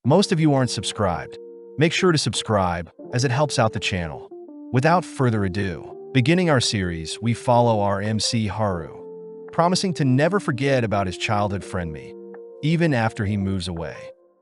Most of you aren't subscribed. Make sure to subscribe, as it helps out the channel. Without further ado, beginning our series, we follow our MC Haru, promising to never forget about his childhood friend Mi, even after he moves away.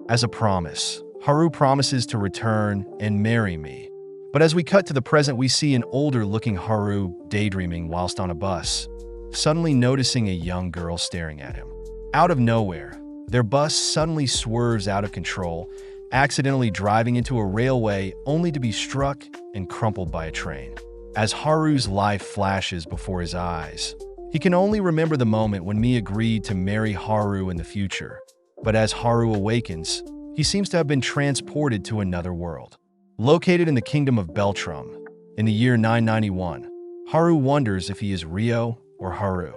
As a promise, Haru promises to return and marry Mi. But as we cut to the present, we see an older-looking Haru daydreaming whilst on a bus, suddenly noticing a young girl staring at him. Out of nowhere, their bus suddenly swerves out of control, accidentally driving into a railway only to be struck and crumpled by a train. As Haru's life flashes before his eyes, he can only remember the moment when Mi agreed to marry Haru in the future. But as Haru awakens, he seems to have been transported to another world. Located in the kingdom of Beltrum, in the year 991, Haru wonders if he is Ryo or Haru.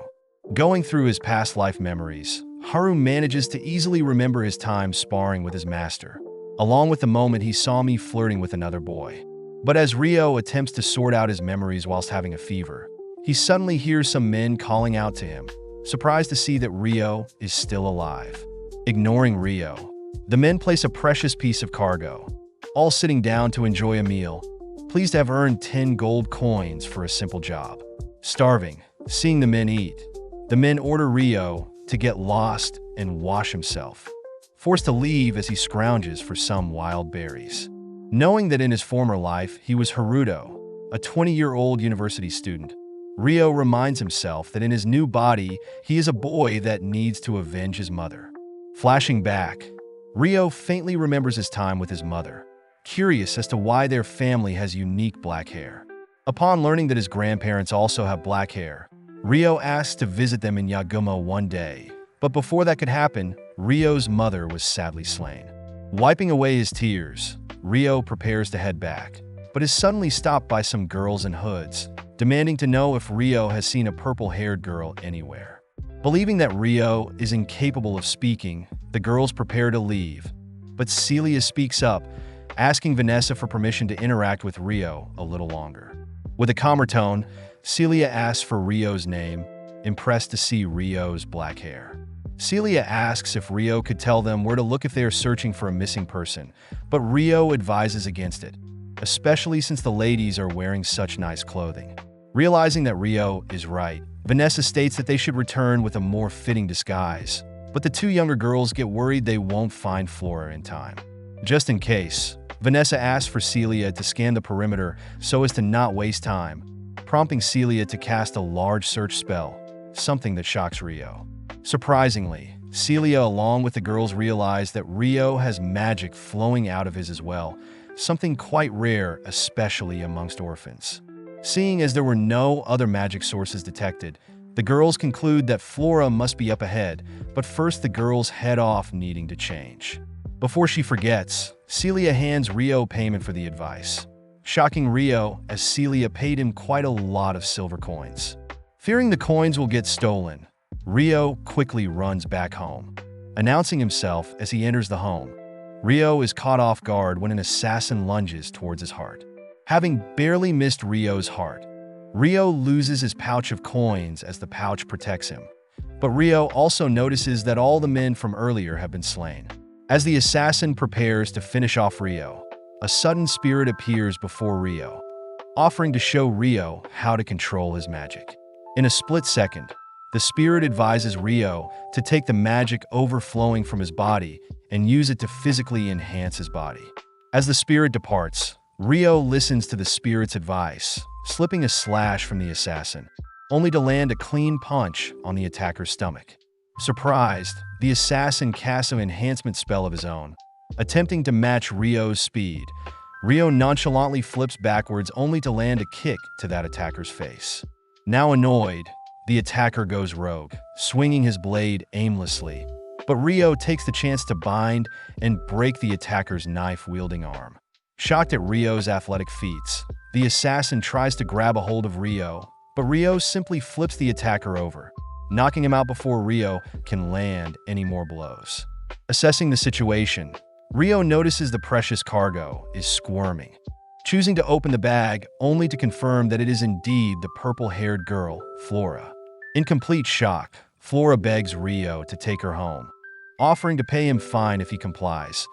Going through his past life memories, Haru manages to easily remember his time sparring with his master, along with the moment he saw Mi flirting with another boy. But as Ryo attempts to sort out his memories whilst having a fever, he suddenly hears some men calling out to him, surprised to see that Ryo is still alive. Ignoring Ryo, the men place a precious piece of cargo, all sitting down to enjoy a meal, pleased to have earned 10 gold coins for a simple job. Starving, seeing the men eat, the men order Ryo to get lost and wash himself, forced to leave as he scrounges for some wild berries. Knowing that in his former life he was Haruto, a 20-year-old university student, Ryo reminds himself that in his new body he is a boy that needs to avenge his mother. Flashing back, Ryo faintly remembers his time with his mother, curious as to why their family has unique black hair. Upon learning that his grandparents also have black hair, Ryo asks to visit them in Yagumo one day, but before that could happen, Ryo's mother was sadly slain. Wiping away his tears, Ryo prepares to head back, but is suddenly stopped by some girls in hoods, demanding to know if Ryo has seen a purple-haired girl anywhere. Believing that Ryo is incapable of speaking, the girls prepare to leave, but Celia speaks up, asking Vanessa for permission to interact with Ryo a little longer. With a calmer tone, Celia asks for Ryo's name, impressed to see Ryo's black hair. Celia asks if Ryo could tell them where to look if they are searching for a missing person, but Ryo advises against it, especially since the ladies are wearing such nice clothing. Realizing that Ryo is right, Vanessa states that they should return with a more fitting disguise, but the two younger girls get worried they won't find Flora in time. Just in case, Vanessa asks for Celia to scan the perimeter so as to not waste time, prompting Celia to cast a large search spell, something that shocks Ryo. Surprisingly, Celia along with the girls realize that Ryo has magic flowing out of his as well, something quite rare, especially amongst orphans. Seeing as there were no other magic sources detected, the girls conclude that Flora must be up ahead, but first the girls head off needing to change. Before she forgets, Celia hands Ryo payment for the advice, shocking Ryo as Celia paid him quite a lot of silver coins. Fearing the coins will get stolen, Ryo quickly runs back home. Announcing himself as he enters the home, Ryo is caught off guard when an assassin lunges towards his heart. Having barely missed Ryo's heart, Ryo loses his pouch of coins as the pouch protects him. But Ryo also notices that all the men from earlier have been slain. As the assassin prepares to finish off Ryo, a sudden spirit appears before Ryo, offering to show Ryo how to control his magic. In a split second, the spirit advises Ryo to take the magic overflowing from his body and use it to physically enhance his body. As the spirit departs, Ryo listens to the spirit's advice, slipping a slash from the assassin, only to land a clean punch on the attacker's stomach. Surprised, the assassin casts an enhancement spell of his own, attempting to match Ryo's speed. Ryo nonchalantly flips backwards only to land a kick to that attacker's face. Now annoyed, the attacker goes rogue, swinging his blade aimlessly, but Ryo takes the chance to bind and break the attacker's knife-wielding arm. Shocked at Ryo's athletic feats, the assassin tries to grab a hold of Ryo, but Ryo simply flips the attacker over, knocking him out before Ryo can land any more blows. Assessing the situation, Ryo notices the precious cargo is squirming, choosing to open the bag only to confirm that it is indeed the purple-haired girl, Flora. In complete shock, Flora begs Ryo to take her home, offering to pay him fine if he complies.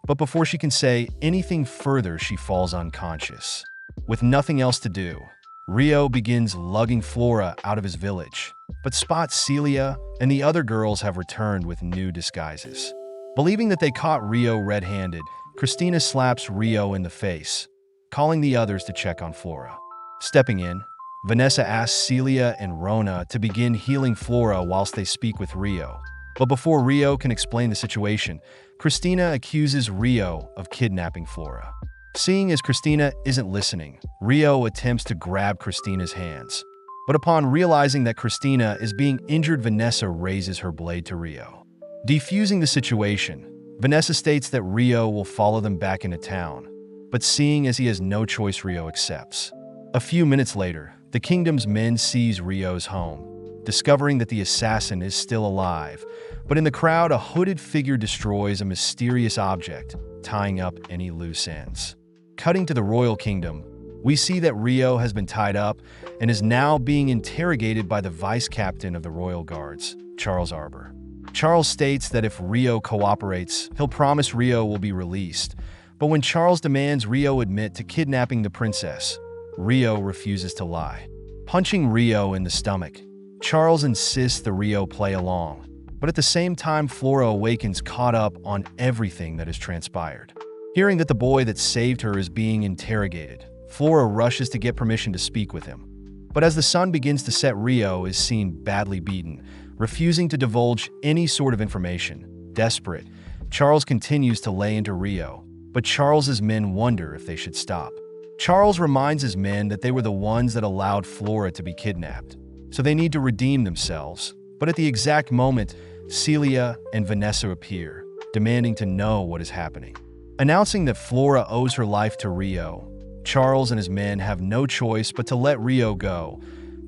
But before she can say anything further, she falls unconscious. With nothing else to do, Rio begins lugging Flora out of his village, but spots Celia and the other girls have returned with new disguises. Believing that they caught Rio red-handed, Christina slaps Rio in the face, calling the others to check on Flora. Stepping in, Vanessa asks Celia and Rona to begin healing Flora whilst they speak with Rio. But before Rio can explain the situation, Christina accuses Rio of kidnapping Flora. Seeing as Christina isn't listening, Rio attempts to grab Christina's hands. But upon realizing that Christina is being injured, Vanessa raises her blade to Rio. Defusing the situation, Vanessa states that Rio will follow them back into town, but seeing as he has no choice, Rio accepts. A few minutes later, the kingdom's men seize Rio's home, discovering that the assassin is still alive, but in the crowd, a hooded figure destroys a mysterious object, tying up any loose ends. Cutting to the royal kingdom, we see that Rio has been tied up and is now being interrogated by the vice captain of the royal guards, Charles Arbor. Charles states that if Rio cooperates, he'll promise Rio will be released, but when Charles demands Rio admit to kidnapping the princess, Rio refuses to lie. Punching Rio in the stomach, Charles insists that Rio play along, but at the same time Flora awakens caught up on everything that has transpired. Hearing that the boy that saved her is being interrogated, Flora rushes to get permission to speak with him. But as the sun begins to set, Rio is seen badly beaten, refusing to divulge any sort of information. Desperate, Charles continues to lay into Rio, but Charles's men wonder if they should stop. Charles reminds his men that they were the ones that allowed Flora to be kidnapped, so they need to redeem themselves. But at the exact moment, Celia and Vanessa appear, demanding to know what is happening. Announcing that Flora owes her life to Rio, Charles and his men have no choice but to let Rio go,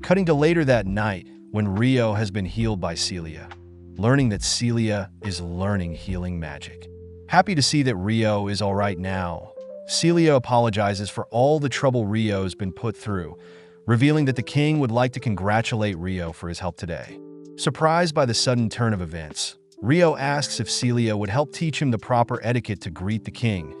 cutting to later that night when Rio has been healed by Celia, learning that Celia is learning healing magic. Happy to see that Rio is alright now, Celia apologizes for all the trouble Rio's been put through, revealing that the king would like to congratulate Rio for his help today. Surprised by the sudden turn of events, Rio asks if Celia would help teach him the proper etiquette to greet the king.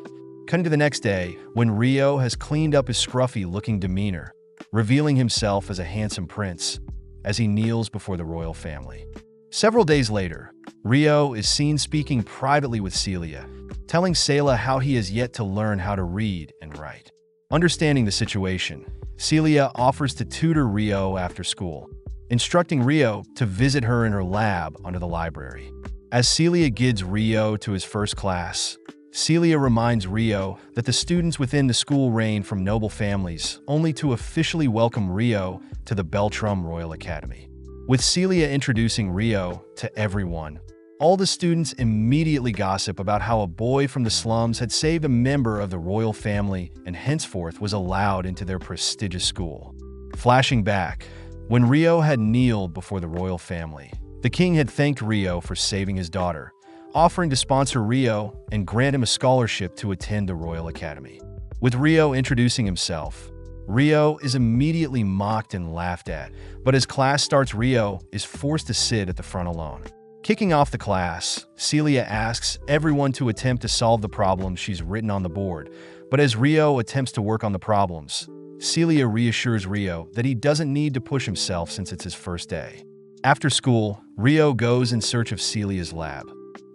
Cutting to the next day, when Rio has cleaned up his scruffy-looking demeanor, revealing himself as a handsome prince, as he kneels before the royal family. Several days later, Rio is seen speaking privately with Celia, telling Celia how he has yet to learn how to read and write. Understanding the situation, Celia offers to tutor Rio after school, instructing Rio to visit her in her lab under the library. As Celia guides Rio to his first class, Celia reminds Rio that the students within the school range from noble families, only to officially welcome Rio to the Beltrum Royal Academy. With Celia introducing Rio to everyone, all the students immediately gossip about how a boy from the slums had saved a member of the royal family and henceforth was allowed into their prestigious school. Flashing back, when Rio had kneeled before the royal family, the king had thanked Rio for saving his daughter, offering to sponsor Rio and grant him a scholarship to attend the Royal Academy. With Rio introducing himself, Rio is immediately mocked and laughed at, but as class starts, Rio is forced to sit at the front alone. Kicking off the class, Celia asks everyone to attempt to solve the problems she's written on the board, but as Rio attempts to work on the problems, Celia reassures Rio that he doesn't need to push himself since it's his first day. After school, Rio goes in search of Celia's lab,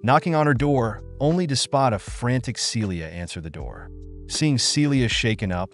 knocking on her door, only to spot a frantic Celia answer the door. Seeing Celia shaken up,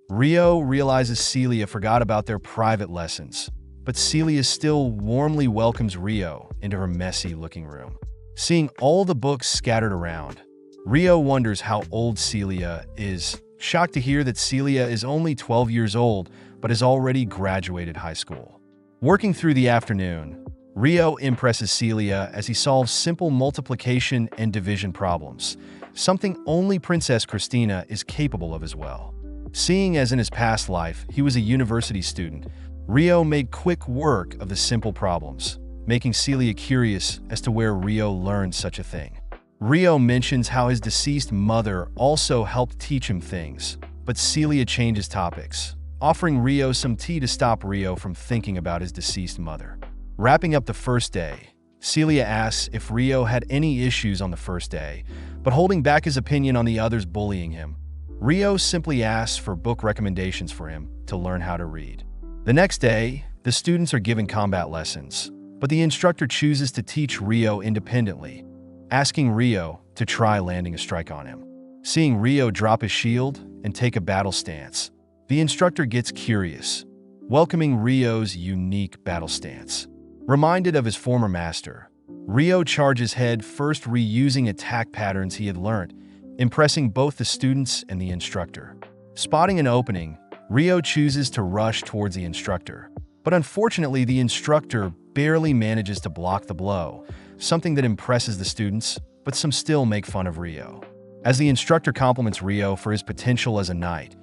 Rio realizes Celia forgot about their private lessons, but Celia still warmly welcomes Rio into her messy-looking room. Seeing all the books scattered around, Rio wonders how old Celia is, shocked to hear that Celia is only 12 years old but has already graduated high school. Working through the afternoon, Rio impresses Celia as he solves simple multiplication and division problems, something only Princess Christina is capable of as well. Seeing as in his past life he was a university student, Rio made quick work of the simple problems, making Celia curious as to where Rio learned such a thing. Rio mentions how his deceased mother also helped teach him things, but Celia changes topics, offering Rio some tea to stop Rio from thinking about his deceased mother. Wrapping up the first day, Celia asks if Rio had any issues on the first day, but holding back his opinion on the others bullying him. Rio simply asks for book recommendations for him to learn how to read. The next day, the students are given combat lessons, but the instructor chooses to teach Rio independently, asking Rio to try landing a strike on him. Seeing Rio drop his shield and take a battle stance, the instructor gets curious, welcoming Rio's unique battle stance. Reminded of his former master, Rio charges head first, reusing attack patterns he had learned, impressing both the students and the instructor. Spotting an opening, Rio chooses to rush towards the instructor, but unfortunately the instructor barely manages to block the blow, something that impresses the students, but some still make fun of Rio. As the instructor compliments Rio for his potential as a knight,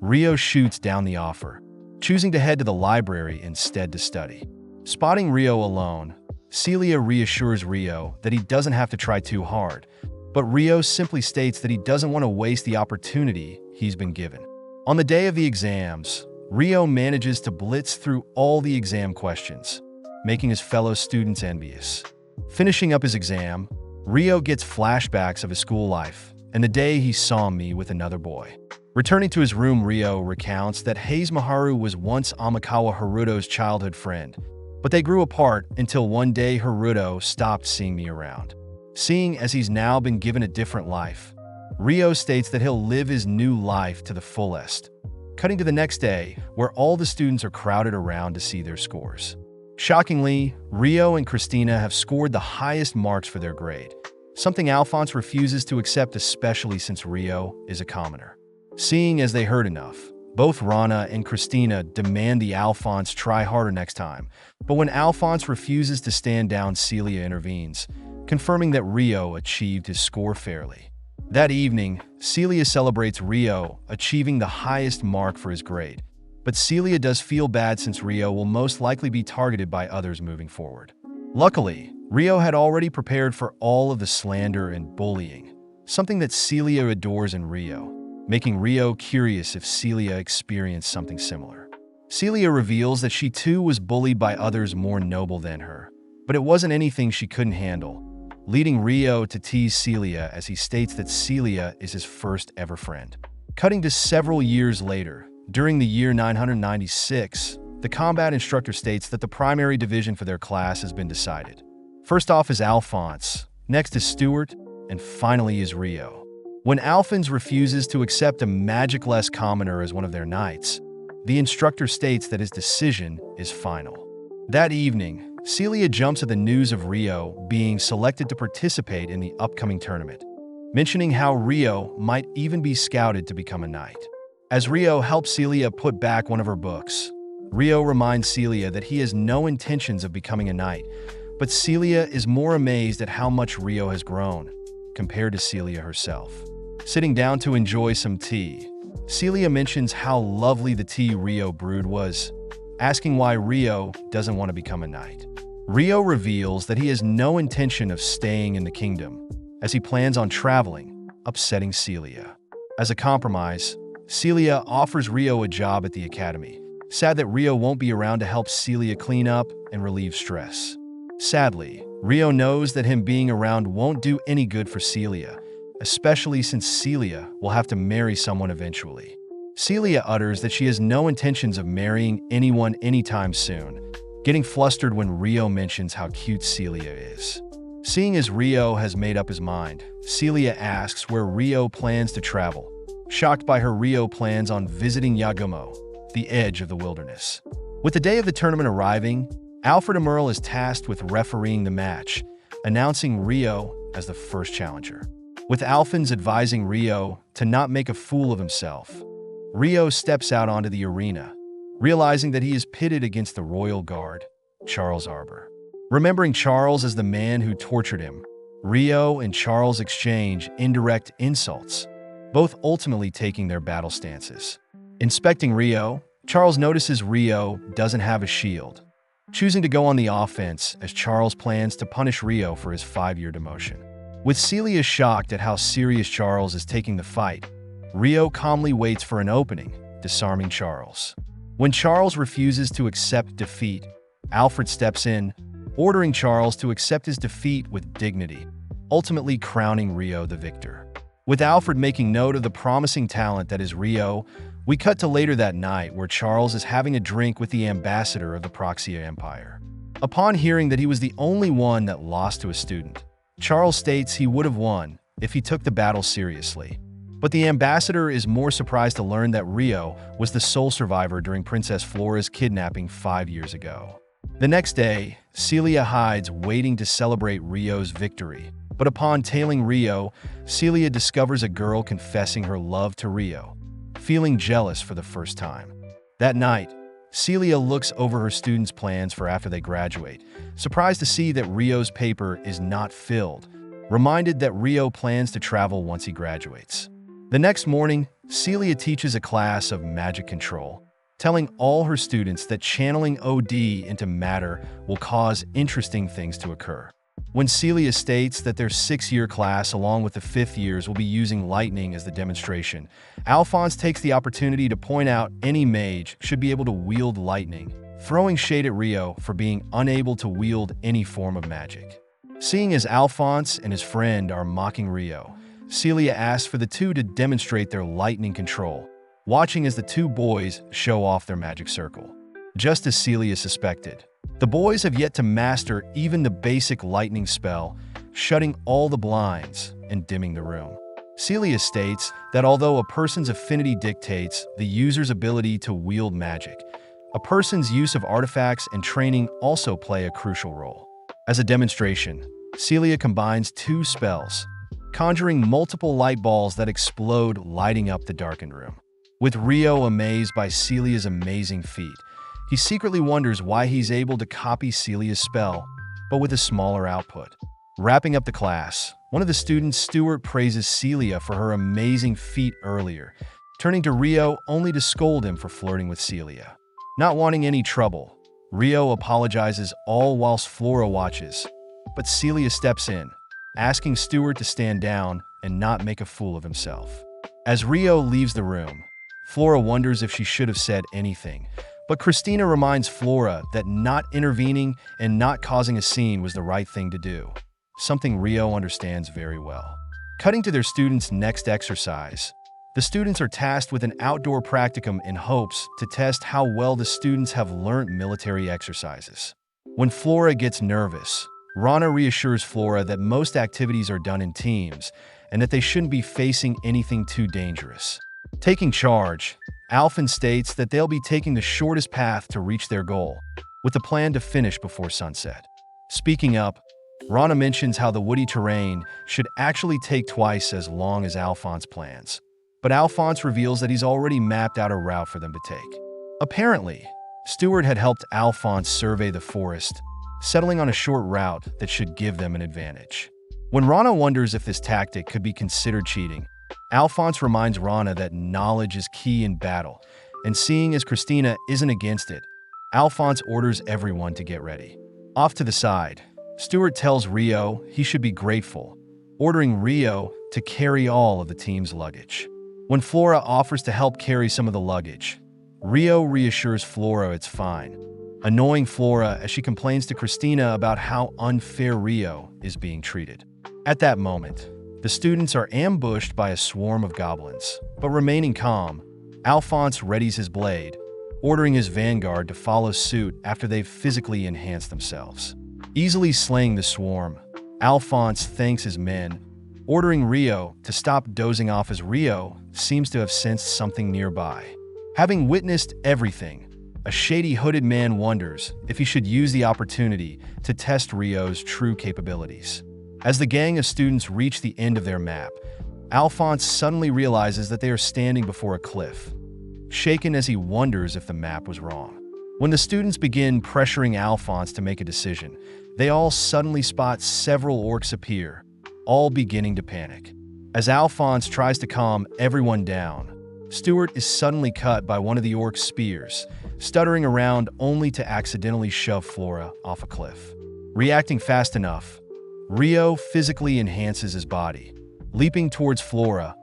Rio shoots down the offer, choosing to head to the library instead to study. Spotting Rio alone, Celia reassures Rio that he doesn't have to try too hard, but Rio simply states that he doesn't want to waste the opportunity he's been given. On the day of the exams, Rio manages to blitz through all the exam questions, making his fellow students envious. Finishing up his exam, Rio gets flashbacks of his school life and the day he saw me with another boy. Returning to his room, Rio recounts that Hayes Maharu was once Amikawa Haruto's childhood friend, but they grew apart until one day Haruto stopped seeing me around. Seeing as he's now been given a different life, Rio states that he'll live his new life to the fullest. Cutting to the next day, where all the students are crowded around to see their scores. Shockingly, Rio and Christina have scored the highest marks for their grade, something Alphonse refuses to accept, especially since Rio is a commoner. Seeing as they heard enough, both Rana and Christina demand the Alphonse try harder next time, but when Alphonse refuses to stand down, Celia intervenes, confirming that Rio achieved his score fairly. That evening, Celia celebrates Rio achieving the highest mark for his grade, but Celia does feel bad since Rio will most likely be targeted by others moving forward. Luckily, Rio had already prepared for all of the slander and bullying, something that Celia adores in Rio, making Rio curious if Celia experienced something similar. Celia reveals that she too was bullied by others more noble than her, but it wasn't anything she couldn't handle, leading Rio to tease Celia as he states that Celia is his first ever friend. Cutting to several years later, during the year 996, the combat instructor states that the primary division for their class has been decided. First off is Alphonse, next is Stuart, and finally is Rio. When Alphonse refuses to accept a magic-less commoner as one of their knights, the instructor states that his decision is final. That evening, Celia jumps at the news of Rio being selected to participate in the upcoming tournament, mentioning how Rio might even be scouted to become a knight. As Rio helps Celia put back one of her books, Rio reminds Celia that he has no intentions of becoming a knight, but Celia is more amazed at how much Rio has grown, compared to Celia herself. Sitting down to enjoy some tea, Celia mentions how lovely the tea Rio brewed was, asking why Rio doesn't want to become a knight. Rio reveals that he has no intention of staying in the kingdom, as he plans on traveling, upsetting Celia. As a compromise, Celia offers Rio a job at the academy, sad that Rio won't be around to help Celia clean up and relieve stress. Sadly, Rio knows that him being around won't do any good for Celia, especially since Celia will have to marry someone eventually. Celia utters that she has no intentions of marrying anyone anytime soon, getting flustered when Rio mentions how cute Celia is. Seeing as Rio has made up his mind, Celia asks where Rio plans to travel, shocked by her Rio plans on visiting Yagumo, the edge of the wilderness. With the day of the tournament arriving, Alfred Emerl is tasked with refereeing the match, announcing Rio as the first challenger. With Alphonse advising Rio to not make a fool of himself, Rio steps out onto the arena, realizing that he is pitted against the royal guard, Charles Arbor. Remembering Charles as the man who tortured him, Rio and Charles exchange indirect insults, both ultimately taking their battle stances. Inspecting Rio, Charles notices Rio doesn't have a shield, choosing to go on the offense as Charles plans to punish Rio for his 5-year demotion. With Celia shocked at how serious Charles is taking the fight, Rio calmly waits for an opening, disarming Charles. When Charles refuses to accept defeat, Alfred steps in, ordering Charles to accept his defeat with dignity, ultimately crowning Rio the victor. With Alfred making note of the promising talent that is Rio, we cut to later that night where Charles is having a drink with the ambassador of the Proxia Empire. Upon hearing that he was the only one that lost to a student, Charles states he would have won if he took the battle seriously. But the ambassador is more surprised to learn that Rio was the sole survivor during Princess Flora's kidnapping 5 years ago. The next day, Celia hides waiting to celebrate Rio's victory. But upon tailing Rio, Celia discovers a girl confessing her love to Rio, feeling jealous for the first time. That night, Celia looks over her students' plans for after they graduate, surprised to see that Rio's paper is not filled, reminded that Rio plans to travel once he graduates. The next morning, Celia teaches a class of magic control, telling all her students that channeling OD into matter will cause interesting things to occur. When Celia states that their 6-year class along with the 5th years will be using lightning as the demonstration, Alphonse takes the opportunity to point out any mage should be able to wield lightning, throwing shade at Rio for being unable to wield any form of magic. Seeing as Alphonse and his friend are mocking Rio, Celia asks for the two to demonstrate their lightning control, watching as the two boys show off their magic circle. Just as Celia suspected, the boys have yet to master even the basic lightning spell, shutting all the blinds and dimming the room. Celia states that although a person's affinity dictates the user's ability to wield magic, a person's use of artifacts and training also play a crucial role. As a demonstration, Celia combines 2 spells, conjuring multiple light balls that explode, lighting up the darkened room. With Rio amazed by Celia's amazing feat, he secretly wonders why he's able to copy Celia's spell, but with a smaller output. Wrapping up the class, one of the students, Stuart, praises Celia for her amazing feat earlier, turning to Rio only to scold him for flirting with Celia. Not wanting any trouble, Rio apologizes all whilst Flora watches, but Celia steps in, asking Stuart to stand down and not make a fool of himself. As Rio leaves the room, Flora wonders if she should have said anything, but Christina reminds Flora that not intervening and not causing a scene was the right thing to do, something Rio understands very well. Cutting to their students' next exercise, the students are tasked with an outdoor practicum in hopes to test how well the students have learnt military exercises. When Flora gets nervous, Rana reassures Flora that most activities are done in teams and that they shouldn't be facing anything too dangerous. Taking charge, Alphen states that they'll be taking the shortest path to reach their goal, with a plan to finish before sunset. Speaking up, Rana mentions how the woody terrain should actually take twice as long as Alphonse plans, but Alphonse reveals that he's already mapped out a route for them to take. Apparently, Stuart had helped Alphonse survey the forest, settling on a short route that should give them an advantage. When Rana wonders if this tactic could be considered cheating, Alphonse reminds Rana that knowledge is key in battle, and seeing as Christina isn't against it, Alphonse orders everyone to get ready. Off to the side, Stuart tells Rio he should be grateful, ordering Rio to carry all of the team's luggage. When Flora offers to help carry some of the luggage, Rio reassures Flora it's fine, annoying Flora as she complains to Christina about how unfair Rio is being treated. At that moment, the students are ambushed by a swarm of goblins, but remaining calm, Alphonse readies his blade, ordering his vanguard to follow suit after they've physically enhanced themselves. Easily slaying the swarm, Alphonse thanks his men, ordering Rio to stop dozing off as Rio seems to have sensed something nearby. Having witnessed everything, a shady hooded man wonders if he should use the opportunity to test Rio's true capabilities. As the gang of students reach the end of their map, Alphonse suddenly realizes that they are standing before a cliff, shaken as he wonders if the map was wrong. When the students begin pressuring Alphonse to make a decision, they all suddenly spot several orcs appear, all beginning to panic. As Alphonse tries to calm everyone down, Stuart is suddenly cut by one of the orcs' spears, stuttering around only to accidentally shove Flora off a cliff. Reacting fast enough, Rio physically enhances his body, leaping towards Flora,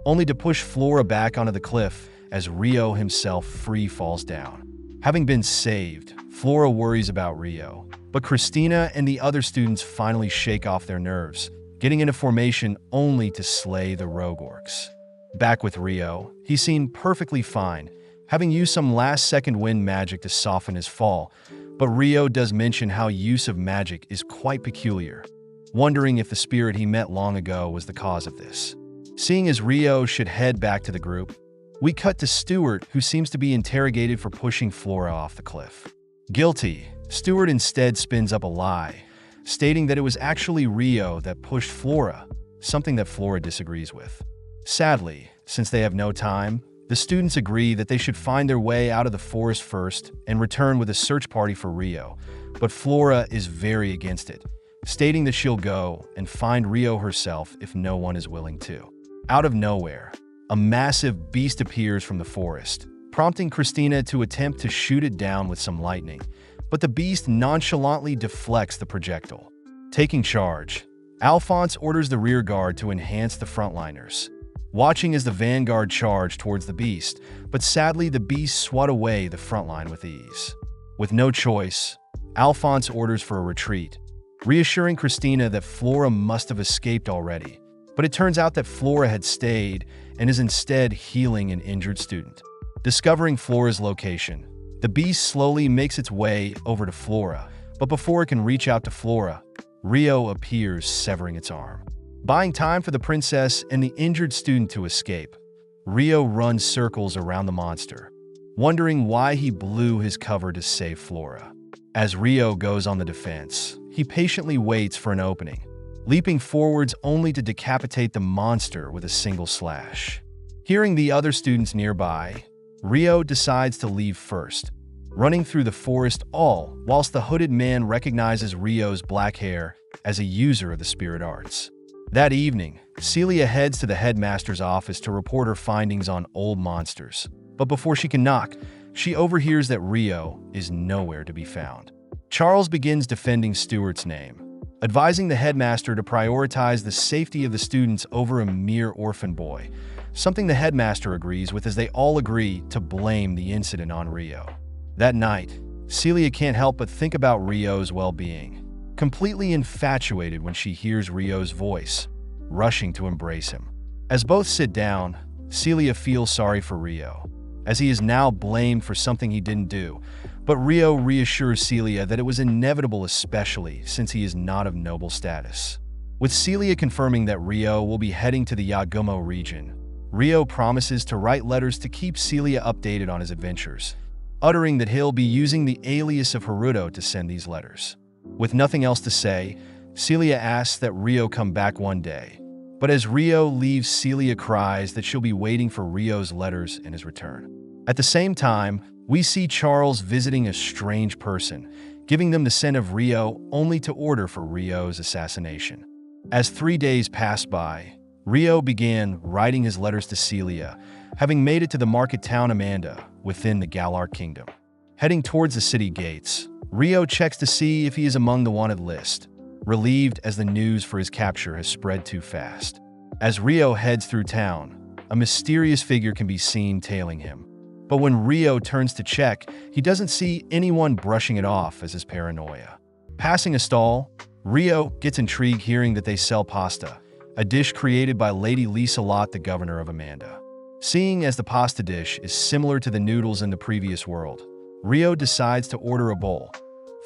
only to push Flora back onto the cliff as Rio himself free falls down. Having been saved, Flora worries about Rio, but Christina and the other students finally shake off their nerves, getting into formation only to slay the rogue orcs. Back with Rio, he seemed perfectly fine, having used some last-second wind magic to soften his fall, but Rio does mention how use of magic is quite peculiar, wondering if the spirit he met long ago was the cause of this. Seeing as Rio should head back to the group, we cut to Stuart, who seems to be interrogated for pushing Flora off the cliff. Guilty, Stuart instead spins up a lie, stating that it was actually Rio that pushed Flora, something that Flora disagrees with. Sadly, since they have no time, the students agree that they should find their way out of the forest first and return with a search party for Rio, but Flora is very against it, stating that she'll go and find Rio herself if no one is willing to. Out of nowhere, a massive beast appears from the forest, prompting Christina to attempt to shoot it down with some lightning, but the beast nonchalantly deflects the projectile. Taking charge, Alphonse orders the rear guard to enhance the frontliners, watching as the vanguard charge towards the beast, but sadly the beast swat away the frontline with ease. With no choice, Alphonse orders for a retreat, reassuring Christina that Flora must have escaped already, but it turns out that Flora had stayed and is instead healing an injured student. Discovering Flora's location, the beast slowly makes its way over to Flora, but before it can reach out to Flora, Rio appears, severing its arm. Buying time for the princess and the injured student to escape, Rio runs circles around the monster, wondering why he blew his cover to save Flora. As Rio goes on the defense, he patiently waits for an opening, leaping forwards only to decapitate the monster with a single slash. Hearing the other students nearby, Rio decides to leave first, running through the forest all whilst the hooded man recognizes Rio's black hair as a user of the spirit arts. That evening, Celia heads to the headmaster's office to report her findings on old monsters, but before she can knock, she overhears that Rio is nowhere to be found. Charles begins defending Stuart's name, advising the headmaster to prioritize the safety of the students over a mere orphan boy, something the headmaster agrees with as they all agree to blame the incident on Rio. That night, Celia can't help but think about Rio's well-being, completely infatuated when she hears Rio's voice, rushing to embrace him. As both sit down, Celia feels sorry for Rio, as he is now blamed for something he didn't do, but Rio reassures Celia that it was inevitable, especially since he is not of noble status. With Celia confirming that Rio will be heading to the Yagumo region, Rio promises to write letters to keep Celia updated on his adventures, uttering that he'll be using the alias of Haruto to send these letters. With nothing else to say, Celia asks that Rio come back one day, but as Rio leaves, Celia cries that she'll be waiting for Rio's letters and his return. At the same time, we see Charles visiting a strange person, giving them the scent of Rio only to order for Rio's assassination. As 3 days pass by, Rio began writing his letters to Celia, having made it to the market town Amanda within the Galar Kingdom. Heading towards the city gates, Rio checks to see if he is among the wanted list, relieved as the news for his capture has spread too fast. As Rio heads through town, a mysterious figure can be seen tailing him. But when Rio turns to check, he doesn't see anyone, brushing it off as his paranoia. Passing a stall, Rio gets intrigued hearing that they sell pasta, a dish created by Lady Lisa Lott, the governor of Amanda. Seeing as the pasta dish is similar to the noodles in the previous world, Rio decides to order a bowl,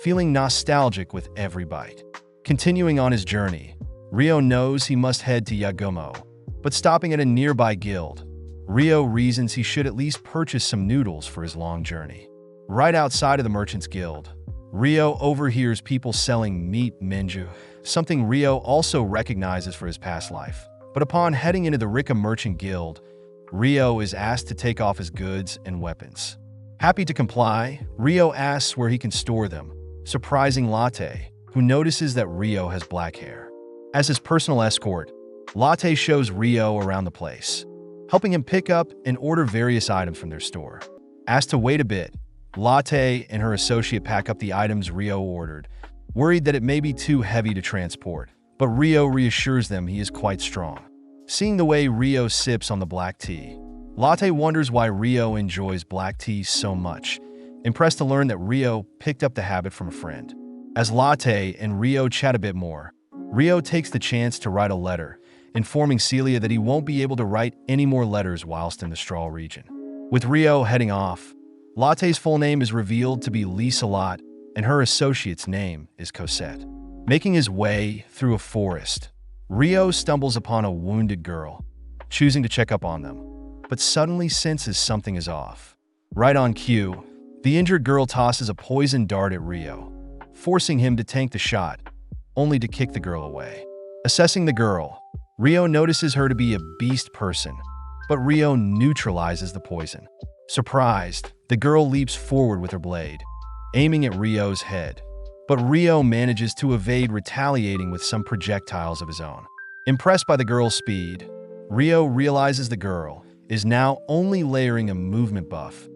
feeling nostalgic with every bite. Continuing on his journey, Rio knows he must head to Yagumo, but stopping at a nearby guild, Rio reasons he should at least purchase some noodles for his long journey. Right outside of the Merchants Guild, Rio overhears people selling meat minju, something Rio also recognizes for his past life. But upon heading into the Rika Merchant Guild, Rio is asked to take off his goods and weapons. Happy to comply, Rio asks where he can store them, surprising Latte, who notices that Rio has black hair. As his personal escort, Latte shows Rio around the place, helping him pick up and order various items from their store. Asked to wait a bit, Latte and her associate pack up the items Rio ordered, worried that it may be too heavy to transport, but Rio reassures them he is quite strong. Seeing the way Rio sips on the black tea, Latte wonders why Rio enjoys black tea so much, impressed to learn that Rio picked up the habit from a friend. As Latte and Rio chat a bit more, Rio takes the chance to write a letter, informing Celia that he won't be able to write any more letters whilst in the Straw region. With Rio heading off, Latte's full name is revealed to be Lisa Lot, and her associate's name is Cosette. Making his way through a forest, Rio stumbles upon a wounded girl, choosing to check up on them, but suddenly senses something is off. Right on cue, the injured girl tosses a poison dart at Rio, forcing him to tank the shot, only to kick the girl away. Assessing the girl, Rio notices her to be a beast person, but Rio neutralizes the poison. Surprised, the girl leaps forward with her blade, aiming at Rio's head, but Rio manages to evade, retaliating with some projectiles of his own. Impressed by the girl's speed, Rio realizes the girl is now only layering a movement buff,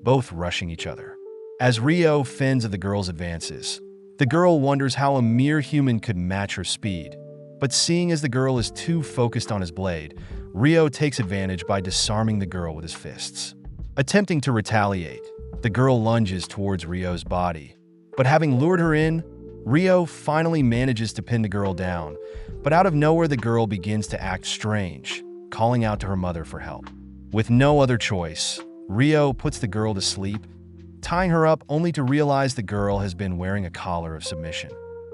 both rushing each other. As Rio fends of the girl's advances, the girl wonders how a mere human could match her speed, but seeing as the girl is too focused on his blade, Rio takes advantage by disarming the girl with his fists. Attempting to retaliate, the girl lunges towards Rio's body, but having lured her in, Rio finally manages to pin the girl down, but out of nowhere the girl begins to act strange, calling out to her mother for help. With no other choice, Rio puts the girl to sleep, tying her up only to realize the girl has been wearing a collar of submission.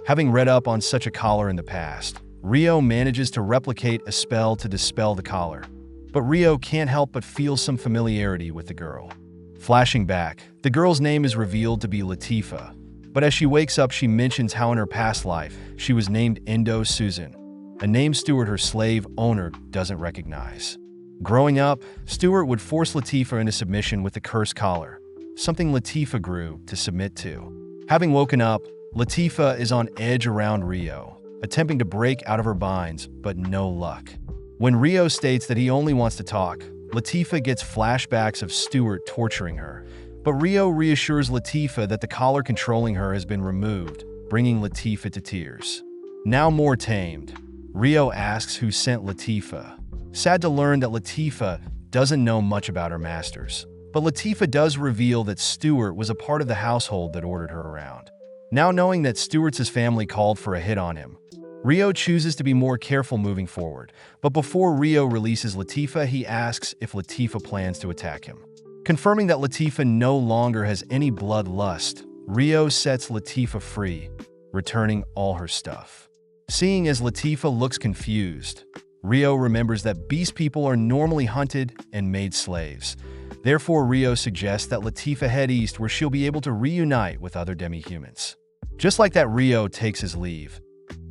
Having read up on such a collar in the past, Rio manages to replicate a spell to dispel the collar, but Rio can't help but feel some familiarity with the girl. Flashing back, the girl's name is revealed to be Latifa, but as she wakes up she mentions how in her past life she was named Endo Susan, a name Stuart, her slave owner, doesn't recognize. Growing up, Stuart would force Latifa into submission with the cursed collar, something Latifa grew to submit to. Having woken up, Latifa is on edge around Rio, attempting to break out of her binds, but no luck. When Rio states that he only wants to talk, Latifa gets flashbacks of Stuart torturing her, but Rio reassures Latifa that the collar controlling her has been removed, bringing Latifa to tears. Now more tamed, Rio asks who sent Latifa. Sad to learn that Latifa doesn't know much about her masters, but Latifa does reveal that Stuart was a part of the household that ordered her around. Now knowing that Stuart's family called for a hit on him, Rio chooses to be more careful moving forward, but before Rio releases Latifa, he asks if Latifa plans to attack him. Confirming that Latifa no longer has any bloodlust, Rio sets Latifa free, returning all her stuff. Seeing as Latifa looks confused, Rio remembers that beast people are normally hunted and made slaves. Therefore, Rio suggests that Latifa head east where she'll be able to reunite with other demi-humans. Just like that, Rio takes his leave.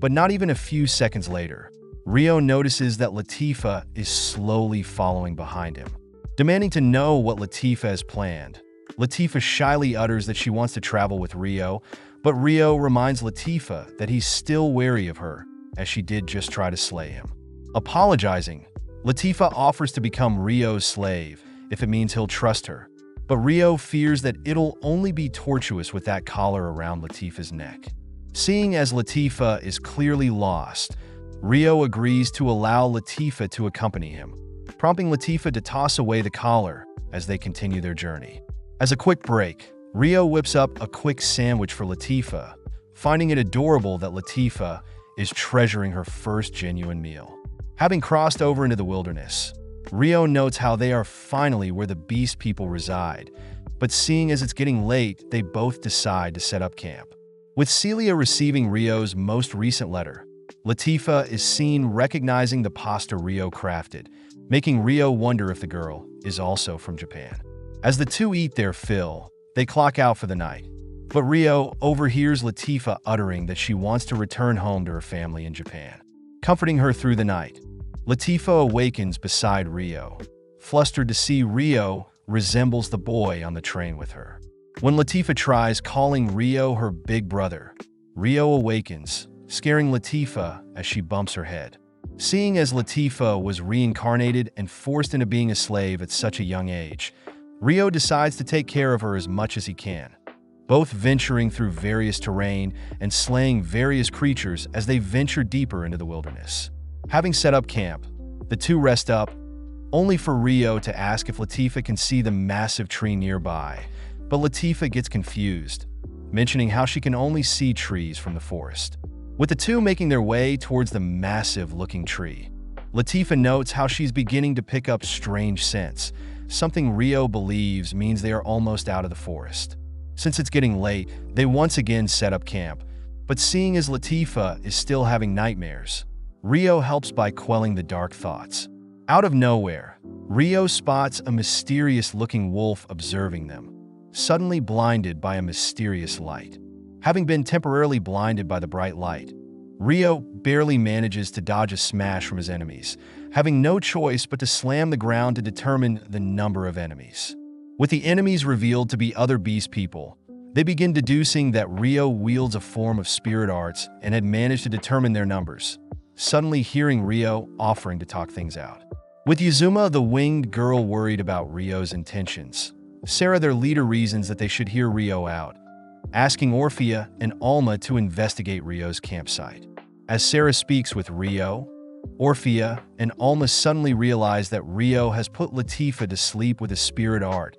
But not even a few seconds later, Rio notices that Latifa is slowly following behind him. Demanding to know what Latifa has planned, Latifa shyly utters that she wants to travel with Rio, but Rio reminds Latifa that he's still wary of her, as she did just try to slay him. Apologizing, Latifa offers to become Rio's slave if it means he'll trust her, but Rio fears that it'll only be tortuous with that collar around Latifa's neck. Seeing as Latifa is clearly lost, Rio agrees to allow Latifa to accompany him, prompting Latifa to toss away the collar as they continue their journey. As a quick break, Rio whips up a quick sandwich for Latifa, finding it adorable that Latifa is treasuring her first genuine meal. Having crossed over into the wilderness, Rio notes how they are finally where the beast people reside, but seeing as it's getting late, they both decide to set up camp. With Celia receiving Rio's most recent letter, Latifa is seen recognizing the pasta Rio crafted, making Rio wonder if the girl is also from Japan. As the two eat their fill, they clock out for the night, but Rio overhears Latifa uttering that she wants to return home to her family in Japan. Comforting her through the night, Latifa awakens beside Rio, flustered to see Rio resembles the boy on the train with her. When Latifa tries calling Rio her big brother, Rio awakens, scaring Latifa as she bumps her head. Seeing as Latifa was reincarnated and forced into being a slave at such a young age, Rio decides to take care of her as much as he can, both venturing through various terrain and slaying various creatures as they venture deeper into the wilderness. Having set up camp, the two rest up, only for Rio to ask if Latifa can see the massive tree nearby, But Latifah gets confused, mentioning how she can only see trees from the forest. With the two making their way towards the massive-looking tree, Latifah notes how she's beginning to pick up strange scents, something Rio believes means they are almost out of the forest. Since it's getting late, they once again set up camp, but seeing as Latifah is still having nightmares, Rio helps by quelling the dark thoughts. Out of nowhere, Rio spots a mysterious-looking wolf observing them, suddenly blinded by a mysterious light. Having been temporarily blinded by the bright light, Rio barely manages to dodge a smash from his enemies, having no choice but to slam the ground to determine the number of enemies. With the enemies revealed to be other beast people, they begin deducing that Rio wields a form of spirit arts and had managed to determine their numbers, suddenly hearing Rio offering to talk things out. With Yuzuma, the winged girl, worried about Rio's intentions, Sarah, their leader, reasons that they should hear Rio out, asking Orphea and Alma to investigate Rio's campsite. As Sarah speaks with Rio, Orphea and Alma suddenly realize that Rio has put Latifah to sleep with a spirit art,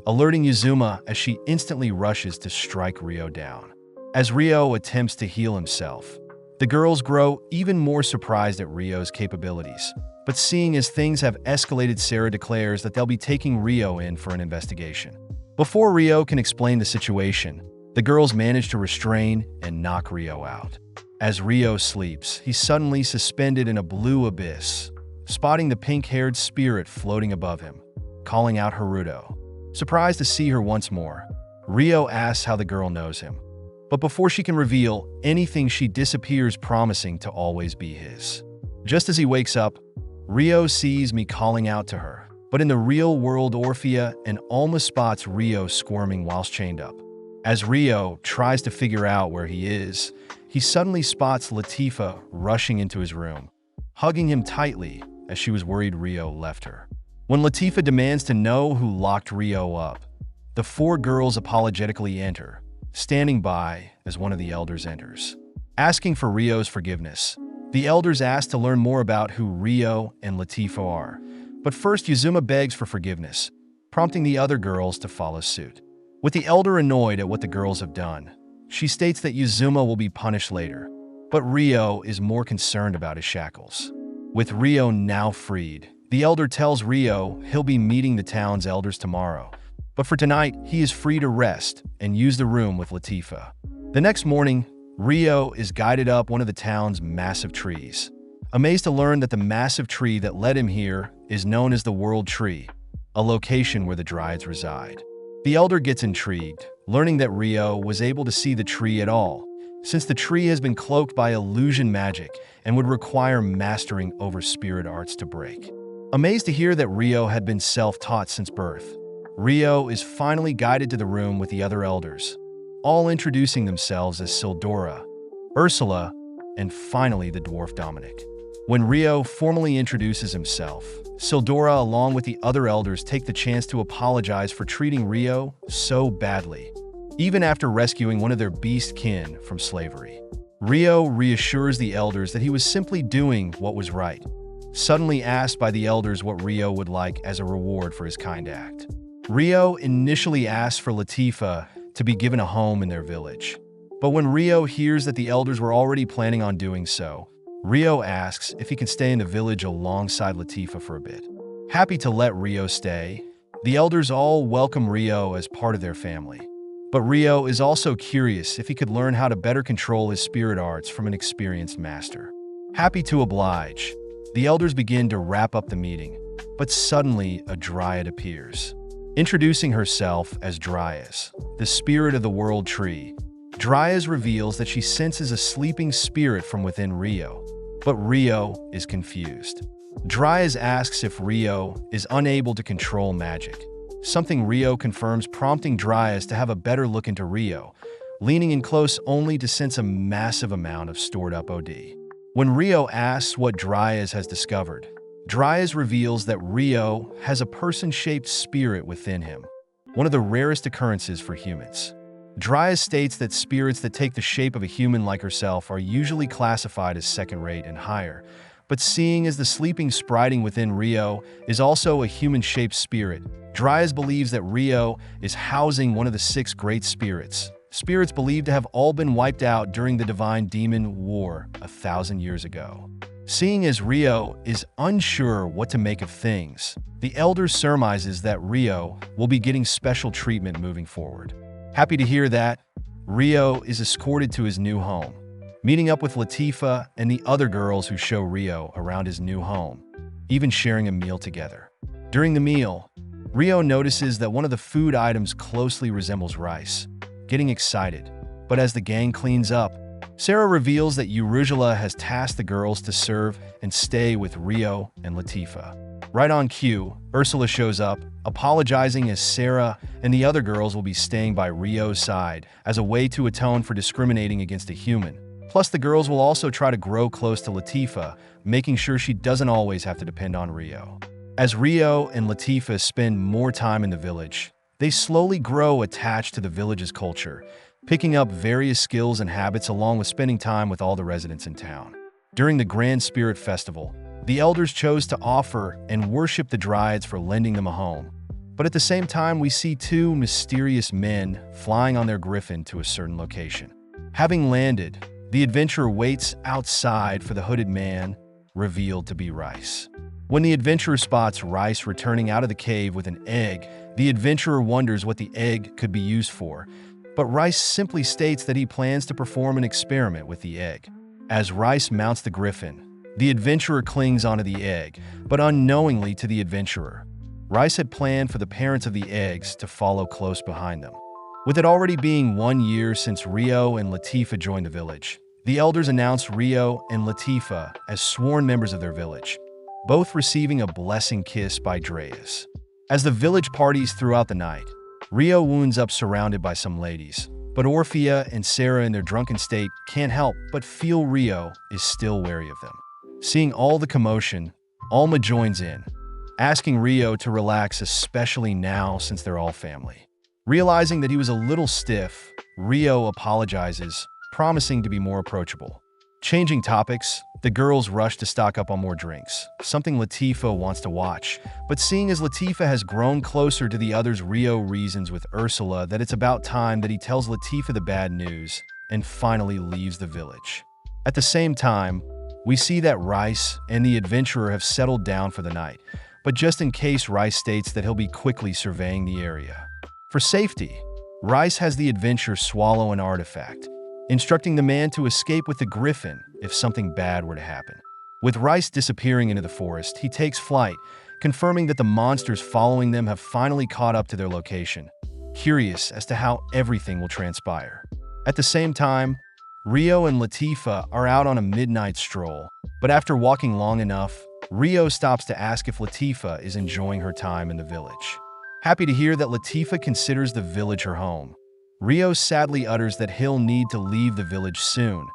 alerting Yuzuma as she instantly rushes to strike Rio down. As Rio attempts to heal himself, the girls grow even more surprised at Rio's capabilities. But seeing as things have escalated, Sarah declares that they'll be taking Rio in for an investigation. Before Rio can explain the situation, the girls manage to restrain and knock Rio out. As Rio sleeps, he's suddenly suspended in a blue abyss, spotting the pink-haired spirit floating above him, calling out Haruto. Surprised to see her once more, Rio asks how the girl knows him. But before she can reveal anything, she disappears, promising to always be his. Just as he wakes up, Rio sees me calling out to her. But in the real world, Orphea and Alma spots Rio squirming whilst chained up. As Rio tries to figure out where he is, he suddenly spots Latifah rushing into his room, hugging him tightly as she was worried Rio left her. When Latifah demands to know who locked Rio up, the four girls apologetically enter, standing by as one of the elders enters. Asking for Rio's forgiveness, the elders ask to learn more about who Rio and Latifah are. But first, Yuzuma begs for forgiveness, prompting the other girls to follow suit. With the elder annoyed at what the girls have done, she states that Yuzuma will be punished later, but Rio is more concerned about his shackles. With Rio now freed, the elder tells Rio he'll be meeting the town's elders tomorrow, but for tonight, he is free to rest and use the room with Latifah. The next morning, Rio is guided up one of the town's massive trees, amazed to learn that the massive tree that led him here is known as the World Tree, a location where the Dryads reside. The elder gets intrigued, learning that Rio was able to see the tree at all, since the tree has been cloaked by illusion magic and would require mastering over spirit arts to break. Amazed to hear that Rio had been self-taught since birth, Rio is finally guided to the room with the other elders, all introducing themselves as Sildora, Ursula, and finally the dwarf Dominic. When Rio formally introduces himself, Sildora along with the other elders take the chance to apologize for treating Rio so badly, even after rescuing one of their beast kin from slavery. Rio reassures the elders that he was simply doing what was right, suddenly asked by the elders what Rio would like as a reward for his kind act. Rio initially asked for Latifah to be given a home in their village, but when Rio hears that the elders were already planning on doing so, Rio asks if he can stay in the village alongside Latifah for a bit. Happy to let Rio stay, the elders all welcome Rio as part of their family. But Rio is also curious if he could learn how to better control his spirit arts from an experienced master. Happy to oblige, the elders begin to wrap up the meeting, but suddenly a Dryad appears. Introducing herself as Dryas, the spirit of the World Tree, Dryas reveals that she senses a sleeping spirit from within Rio, but Rio is confused. Dryas asks if Rio is unable to control magic, something Rio confirms, prompting Dryas to have a better look into Rio, leaning in close only to sense a massive amount of stored-up OD. When Rio asks what Dryas has discovered, Dryas reveals that Rio has a person-shaped spirit within him, one of the rarest occurrences for humans. Dryas states that spirits that take the shape of a human like herself are usually classified as second-rate and higher, But seeing as the sleeping spriting within Rio is also a human-shaped spirit, Dryas believes that Rio is housing one of the 6 great spirits. Spirits believed to have all been wiped out during the Divine Demon War 1,000 years ago. Seeing as Rio is unsure what to make of things, the Elder surmises that Rio will be getting special treatment moving forward. Happy to hear that, Rio is escorted to his new home, meeting up with Latifa and the other girls who show Rio around his new home, even sharing a meal together. During the meal, Rio notices that one of the food items closely resembles rice, getting excited. But as the gang cleans up, Sarah reveals that Urujula has tasked the girls to serve and stay with Rio and Latifa. Right on cue, Ursula shows up, apologizing as Sarah and the other girls will be staying by Rio's side as a way to atone for discriminating against a human. Plus, the girls will also try to grow close to Latifa, making sure she doesn't always have to depend on Rio. As Rio and Latifa spend more time in the village, they slowly grow attached to the village's culture, picking up various skills and habits along with spending time with all the residents in town. During the Grand Spirit Festival, the elders chose to offer and worship the Dryads for lending them a home. But at the same time, we see 2 mysterious men flying on their griffin to a certain location. Having landed, the adventurer waits outside for the hooded man, revealed to be Rice. When the adventurer spots Rice returning out of the cave with an egg, the adventurer wonders what the egg could be used for, but Rice simply states that he plans to perform an experiment with the egg. As Rice mounts the griffin, the adventurer clings onto the egg, but unknowingly to the adventurer. Rice had planned for the parents of the eggs to follow close behind them. With it already being 1 year since Rio and Latifa joined the village, the elders announced Rio and Latifa as sworn members of their village, both receiving a blessing kiss by Dryas. As the village parties throughout the night, Rio wounds up surrounded by some ladies, but Orphea and Sarah in their drunken state can't help but feel Rio is still wary of them. Seeing all the commotion, Alma joins in, asking Rio to relax, especially now since they're all family. Realizing that he was a little stiff, Rio apologizes, promising to be more approachable. Changing topics, the girls rush to stock up on more drinks, something Latifa wants to watch. But seeing as Latifa has grown closer to the others, Rio reasons with Ursula that it's about time that he tells Latifa the bad news and finally leaves the village. At the same time, we see that Rice and the adventurer have settled down for the night, but just in case, Rice states that he'll be quickly surveying the area. For safety, Rice has the adventurer swallow an artifact, instructing the man to escape with the griffin if something bad were to happen. With Rice disappearing into the forest, he takes flight, confirming that the monsters following them have finally caught up to their location, curious as to how everything will transpire. At the same time, Rio and Latifa are out on a midnight stroll, but after walking long enough, Rio stops to ask if Latifa is enjoying her time in the village. Happy to hear that Latifa considers the village her home, Rio sadly utters that he'll need to leave the village soon,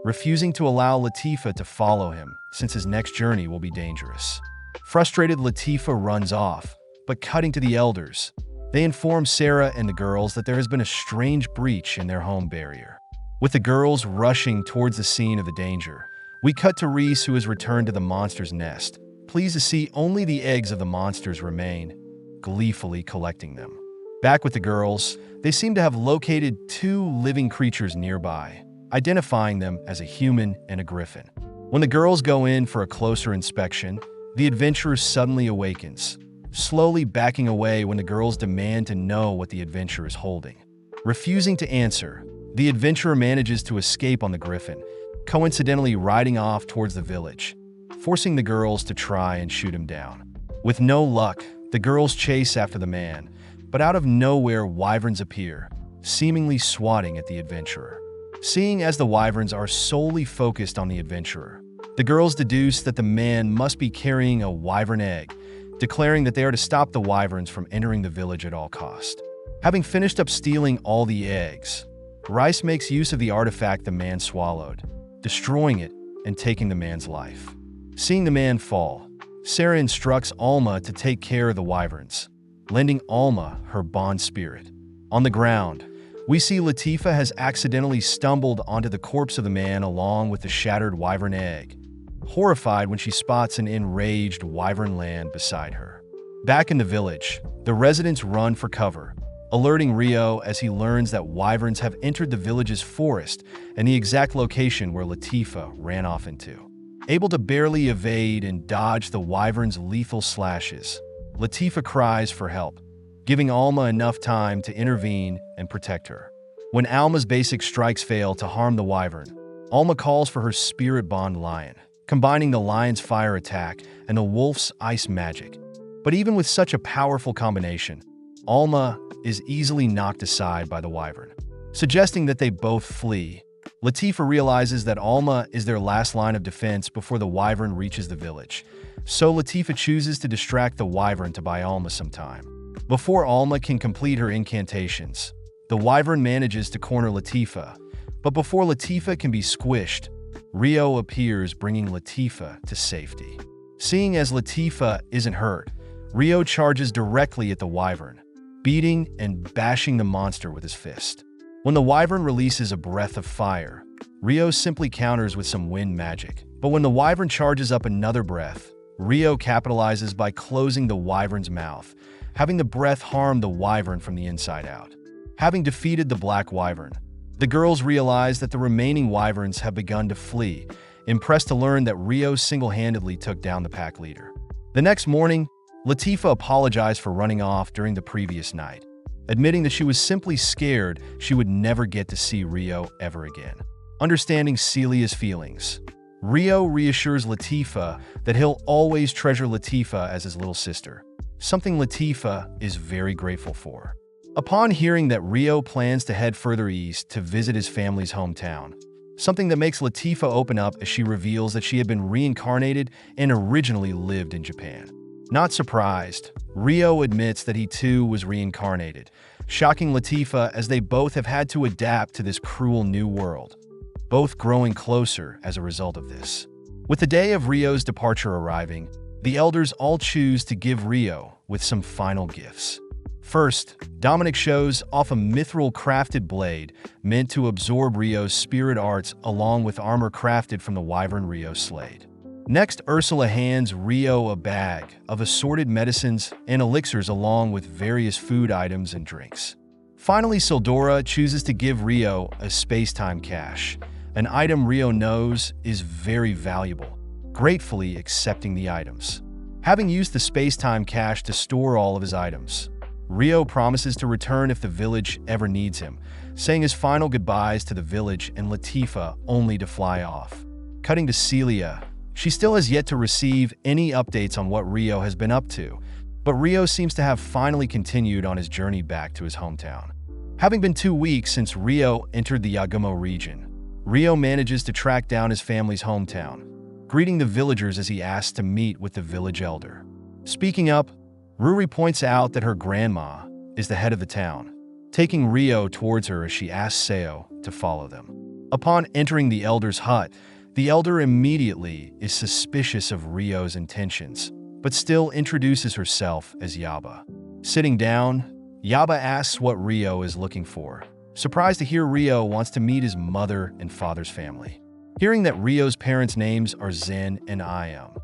refusing to allow Latifa to follow him since his next journey will be dangerous. Frustrated, Latifa runs off, but cutting to the elders, they inform Sarah and the girls that there has been a strange breach in their home barrier. With the girls rushing towards the scene of the danger, we cut to Reese, who has returned to the monster's nest, pleased to see only the eggs of the monsters remain, gleefully collecting them. Back with the girls, they seem to have located 2 living creatures nearby, identifying them as a human and a griffin. When the girls go in for a closer inspection, the adventurer suddenly awakens, slowly backing away when the girls demand to know what the adventurer is holding. Refusing to answer, the adventurer manages to escape on the griffin, coincidentally riding off towards the village, forcing the girls to try and shoot him down. With no luck, the girls chase after the man, but out of nowhere wyverns appear, seemingly swatting at the adventurer. Seeing as the wyverns are solely focused on the adventurer, the girls deduce that the man must be carrying a wyvern egg, declaring that they are to stop the wyverns from entering the village at all cost. Having finished up stealing all the eggs, Rice makes use of the artifact the man swallowed, destroying it and taking the man's life. Seeing the man fall, Sarah instructs Alma to take care of the wyverns, lending Alma her bond spirit. On the ground, we see Latifa has accidentally stumbled onto the corpse of the man along with the shattered wyvern egg. horrified when she spots an enraged wyvern land beside her. Back in the village, the residents run for cover, alerting Rio as he learns that wyverns have entered the village's forest and the exact location where Latifa ran off into. Able to barely evade and dodge the wyvern's lethal slashes, Latifa cries for help, giving Alma enough time to intervene and protect her. When Alma's basic strikes fail to harm the wyvern, Alma calls for her spirit bond lion, combining the lion's fire attack and the wolf's ice magic. But even with such a powerful combination, Alma is easily knocked aside by the wyvern. Suggesting that they both flee, Latifa realizes that Alma is their last line of defense before the wyvern reaches the village. So Latifa chooses to distract the wyvern to buy Alma some time. Before Alma can complete her incantations, the wyvern manages to corner Latifa. But before Latifa can be squished, Rio appears, bringing Latifa to safety. Seeing as Latifa isn't hurt, Rio charges directly at the wyvern, beating and bashing the monster with his fist. When the wyvern releases a breath of fire, Rio simply counters with some wind magic. But when the wyvern charges up another breath, Rio capitalizes by closing the wyvern's mouth, having the breath harm the wyvern from the inside out. Having defeated the black wyvern, the girls realize that the remaining wyverns have begun to flee, impressed to learn that Rio single-handedly took down the pack leader. The next morning, Latifa apologized for running off during the previous night, admitting that she was simply scared she would never get to see Rio ever again. Understanding Celia's feelings, Rio reassures Latifa that he'll always treasure Latifa as his little sister, something Latifa is very grateful for. Upon hearing that Rio plans to head further east to visit his family's hometown, something that makes Latifa open up as she reveals that she had been reincarnated and originally lived in Japan. Not surprised, Rio admits that he too was reincarnated, shocking Latifa as they both have had to adapt to this cruel new world, both growing closer as a result of this. With the day of Rio's departure arriving, the elders all choose to give Rio with some final gifts. First, Dominic shows off a mithril crafted blade meant to absorb Rio's spirit arts along with armor crafted from the wyvern Rio slayed. Next, Ursula hands Rio a bag of assorted medicines and elixirs along with various food items and drinks. Finally, Sildora chooses to give Rio a space-time cache, an item Rio knows is very valuable, gratefully accepting the items. Having used the space-time cache to store all of his items, Rio promises to return if the village ever needs him, saying his final goodbyes to the village and Latifa only to fly off. Cutting to Celia, she still has yet to receive any updates on what Rio has been up to, but Rio seems to have finally continued on his journey back to his hometown. Having been 2 weeks since Rio entered the Yagumo region, Rio manages to track down his family's hometown, greeting the villagers as he asks to meet with the village elder. Speaking up, Ruri points out that her grandma is the head of the town, taking Rio towards her as she asks Seo to follow them. Upon entering the elder's hut, the elder immediately is suspicious of Rio's intentions, but still introduces herself as Yaba. Sitting down, Yaba asks what Rio is looking for, surprised to hear Rio wants to meet his mother and father's family. Hearing that Rio's parents' names are Zen and Ayam,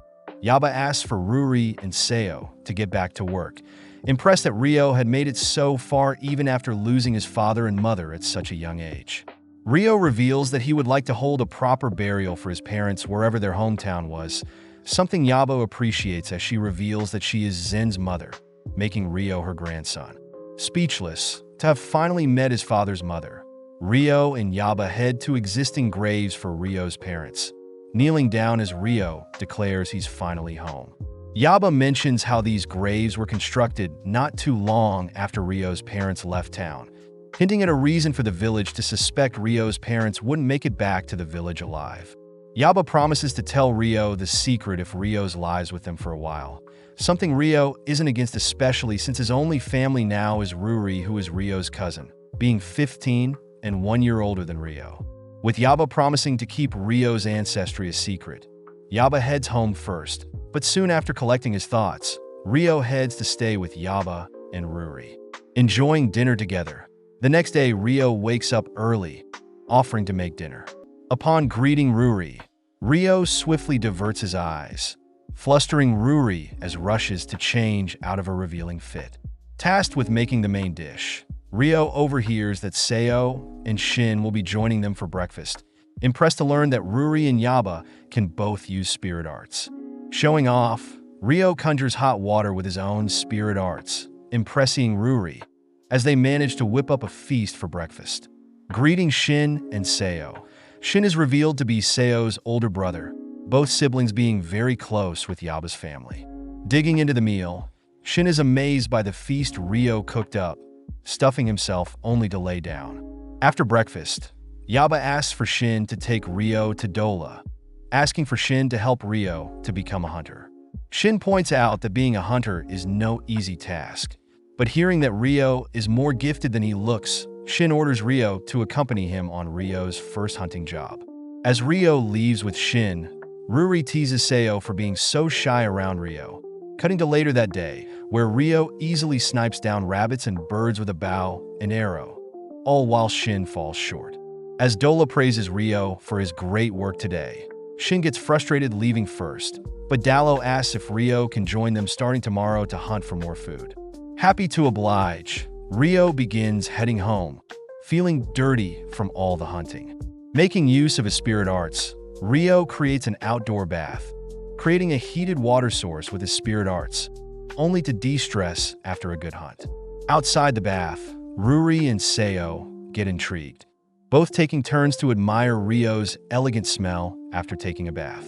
Yaba asks for Ruri and Seo to get back to work, impressed that Rio had made it so far even after losing his father and mother at such a young age. Rio reveals that he would like to hold a proper burial for his parents wherever their hometown was, something Yabo appreciates as she reveals that she is Zen's mother, making Rio her grandson. Speechless to have finally met his father's mother, Rio and Yaba head to existing graves for Rio's parents, kneeling down as Rio declares he's finally home. Yaba mentions how these graves were constructed not too long after Rio's parents left town, hinting at a reason for the village to suspect Rio's parents wouldn't make it back to the village alive. Yaba promises to tell Rio the secret if Rio's lies with them for a while, something Rio isn't against, especially since his only family now is Ruri, who is Rio's cousin, being 15 and 1 year older than Rio. With Yaba promising to keep Rio's ancestry a secret, Yaba heads home first, but soon after collecting his thoughts, Rio heads to stay with Yaba and Ruri, enjoying dinner together. The next day, Rio wakes up early, offering to make dinner. Upon greeting Ruri, Ryo swiftly diverts his eyes, flustering Ruri as rushes to change out of a revealing fit. Tasked with making the main dish, Ryo overhears that Seo and Shin will be joining them for breakfast, impressed to learn that Ruri and Yaba can both use spirit arts. Showing off, Ryo conjures hot water with his own spirit arts, impressing Ruri as they manage to whip up a feast for breakfast. Greeting Shin and Seo. Shin is revealed to be Seo's older brother, both siblings being very close with Yaba's family. Digging into the meal, Shin is amazed by the feast Ryo cooked up, stuffing himself only to lay down. After breakfast, Yaba asks for Shin to take Ryo to Dola, asking for Shin to help Ryo to become a hunter. Shin points out that being a hunter is no easy task, but hearing that Ryo is more gifted than he looks, Shin orders Ryo to accompany him on Ryo's first hunting job. As Ryo leaves with Shin, Ruri teases Seo for being so shy around Ryo, cutting to later that day, where Ryo easily snipes down rabbits and birds with a bow and arrow, all while Shin falls short. As Dola praises Ryo for his great work today, Shin gets frustrated leaving first, but Dallo asks if Ryo can join them starting tomorrow to hunt for more food. Happy to oblige, Ryo begins heading home, feeling dirty from all the hunting. Making use of his spirit arts, Ryo creates an outdoor bath, creating a heated water source with his spirit arts, only to de-stress after a good hunt. Outside the bath, Ruri and Seo get intrigued, both taking turns to admire Ryo's elegant smell after taking a bath.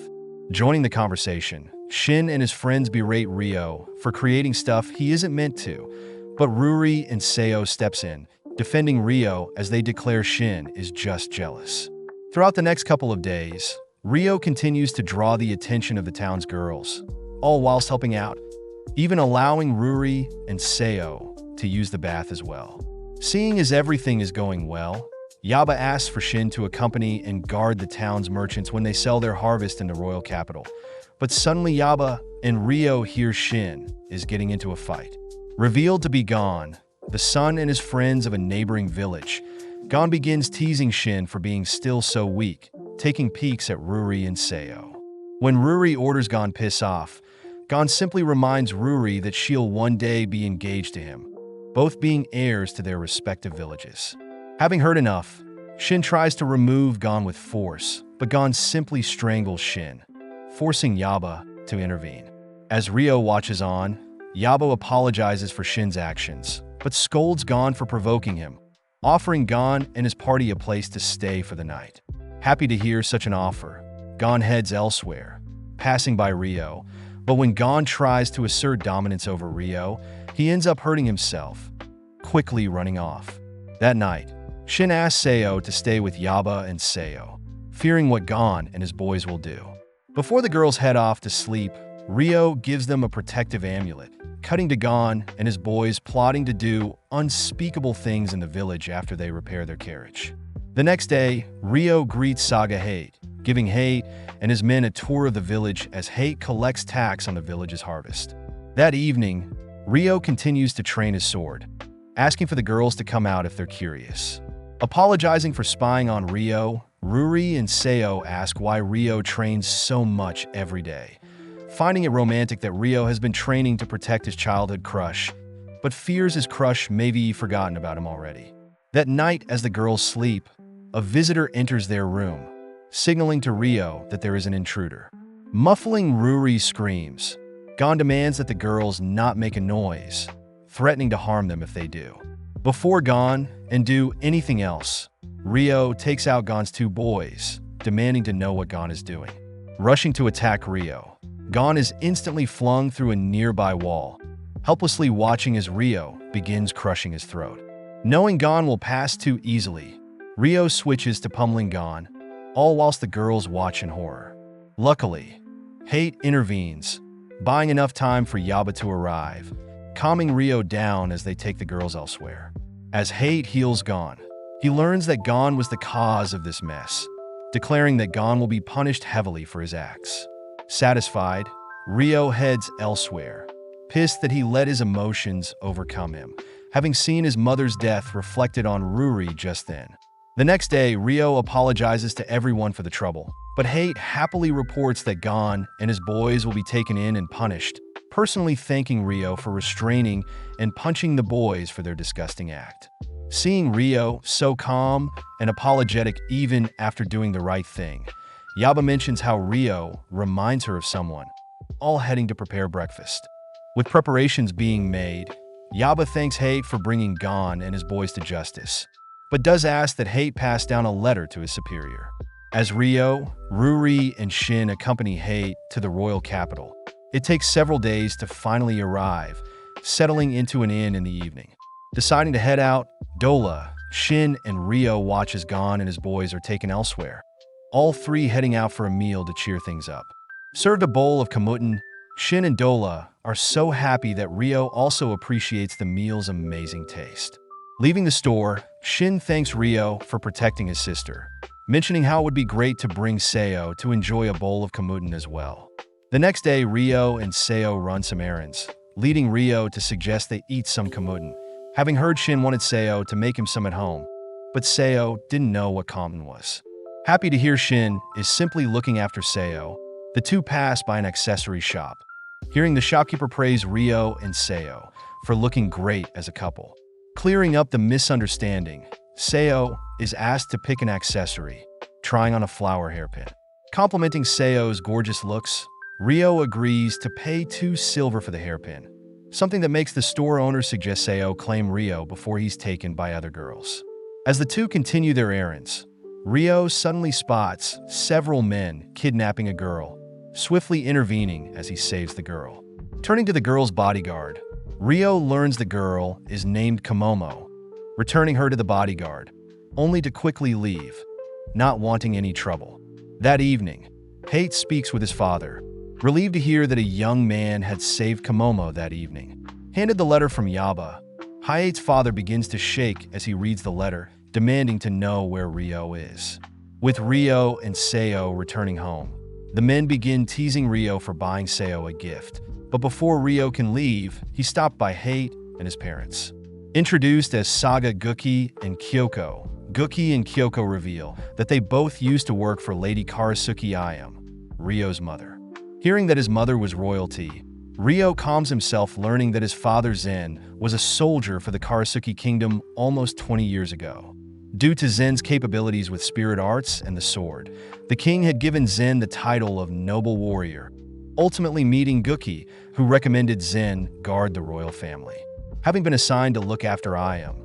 Joining the conversation, Shin and his friends berate Ryo for creating stuff he isn't meant to, but Ruri and Seo steps in, defending Ryo as they declare Shin is just jealous. Throughout the next couple of days, Ryo continues to draw the attention of the town's girls, all whilst helping out, even allowing Ruri and Seo to use the bath as well. Seeing as everything is going well, Yaba asks for Shin to accompany and guard the town's merchants when they sell their harvest in the royal capital. But suddenly Yaba and Ryo hear Shin is getting into a fight. Revealed to be Gon, the son and his friends of a neighboring village, Gon begins teasing Shin for being still so weak, taking peeks at Ruri and Seo. When Ruri orders Gon piss off, Gon simply reminds Ruri that she'll one day be engaged to him, both being heirs to their respective villages. Having heard enough, Shin tries to remove Gon with force, but Gon simply strangles Shin, forcing Yaba to intervene. As Ryo watches on, Yaba apologizes for Shin's actions, but scolds Gon for provoking him, offering Gon and his party a place to stay for the night. Happy to hear such an offer, Gon heads elsewhere, passing by Ryo, but when Gon tries to assert dominance over Ryo, he ends up hurting himself, quickly running off. That night, Shin asks Seo to stay with Yaba and Seo, fearing what Gon and his boys will do. Before the girls head off to sleep, Ryo gives them a protective amulet, cutting to Gon and his boys plotting to do unspeakable things in the village after they repair their carriage. The next day, Ryo greets Saga Hate, giving Hate and his men a tour of the village as Hate collects tax on the village's harvest. That evening, Ryo continues to train his sword, asking for the girls to come out if they're curious. Apologizing for spying on Ryo, Ruri and Seo ask why Ryo trains so much every day, finding it romantic that Ryo has been training to protect his childhood crush, but fears his crush may be forgotten about him already. That night, as the girls sleep, a visitor enters their room, signaling to Ryo that there is an intruder. Muffling Ruri's screams, Gon demands that the girls not make a noise, threatening to harm them if they do. Before Gon and do anything else, Ryo takes out Gon's two boys, demanding to know what Gon is doing. Rushing to attack Ryo, Gon is instantly flung through a nearby wall, helplessly watching as Ryo begins crushing his throat. Knowing Gon will pass too easily, Ryo switches to pummeling Gon, all whilst the girls watch in horror. Luckily, Hate intervenes, buying enough time for Yaba to arrive, calming Ryo down as they take the girls elsewhere. As Hate heals Gon, he learns that Gon was the cause of this mess, declaring that Gon will be punished heavily for his acts. Satisfied, Ryo heads elsewhere, pissed that he let his emotions overcome him, having seen his mother's death reflected on Ruri just then. The next day, Ryo apologizes to everyone for the trouble, but Hate happily reports that Gon and his boys will be taken in and punished, personally thanking Ryo for restraining and punching the boys for their disgusting act. Seeing Ryo so calm and apologetic even after doing the right thing, Yaba mentions how Ryo reminds her of someone, all heading to prepare breakfast. With preparations being made, Yaba thanks Hate for bringing Gon and his boys to justice, but does ask that Hate pass down a letter to his superior. As Ryo, Ruri, and Shin accompany Hate to the royal capital, it takes several days to finally arrive, settling into an inn in the evening. Deciding to head out, Dola, Shin, and Ryo watch as Gon and his boys are taken elsewhere, all three heading out for a meal to cheer things up. Served a bowl of kamutin, Shin and Dola are so happy that Ryo also appreciates the meal's amazing taste. Leaving the store, Shin thanks Ryo for protecting his sister, mentioning how it would be great to bring Seo to enjoy a bowl of kamutin as well. The next day, Ryo and Seo run some errands, leading Ryo to suggest they eat some kamutin, having heard Shin wanted Seo to make him some at home, but Seo didn't know what kamutin was. Happy to hear Shin is simply looking after Seo, the two pass by an accessory shop. Hearing the shopkeeper praise Ryo and Seo for looking great as a couple. Clearing up the misunderstanding, Seo is asked to pick an accessory, trying on a flower hairpin. Complimenting Seo's gorgeous looks, Ryo agrees to pay 2 silver for the hairpin, something that makes the store owner suggest Seo claim Ryo before he's taken by other girls. As the two continue their errands, Ryo suddenly spots several men kidnapping a girl, swiftly intervening as he saves the girl. Turning to the girl's bodyguard, Ryo learns the girl is named Komomo, returning her to the bodyguard, only to quickly leave, not wanting any trouble. That evening, Hate speaks with his father, relieved to hear that a young man had saved Komomo that evening. Handed the letter from Yaba, Hate's father begins to shake as he reads the letter, demanding to know where Ryo is. With Ryo and Seo returning home, the men begin teasing Ryo for buying Seo a gift, but before Ryo can leave, he's stopped by Hate and his parents. Introduced as Saga Guki and Kyoko, Guki and Kyoko reveal that they both used to work for Lady Karasuki Ayam, Ryo's mother. Hearing that his mother was royalty, Ryo calms himself learning that his father Zen was a soldier for the Karasuki kingdom almost 20 years ago. Due to Zen's capabilities with spirit arts and the sword, the king had given Zen the title of noble warrior, ultimately meeting Guki, who recommended Zen guard the royal family. Having been assigned to look after Ayam,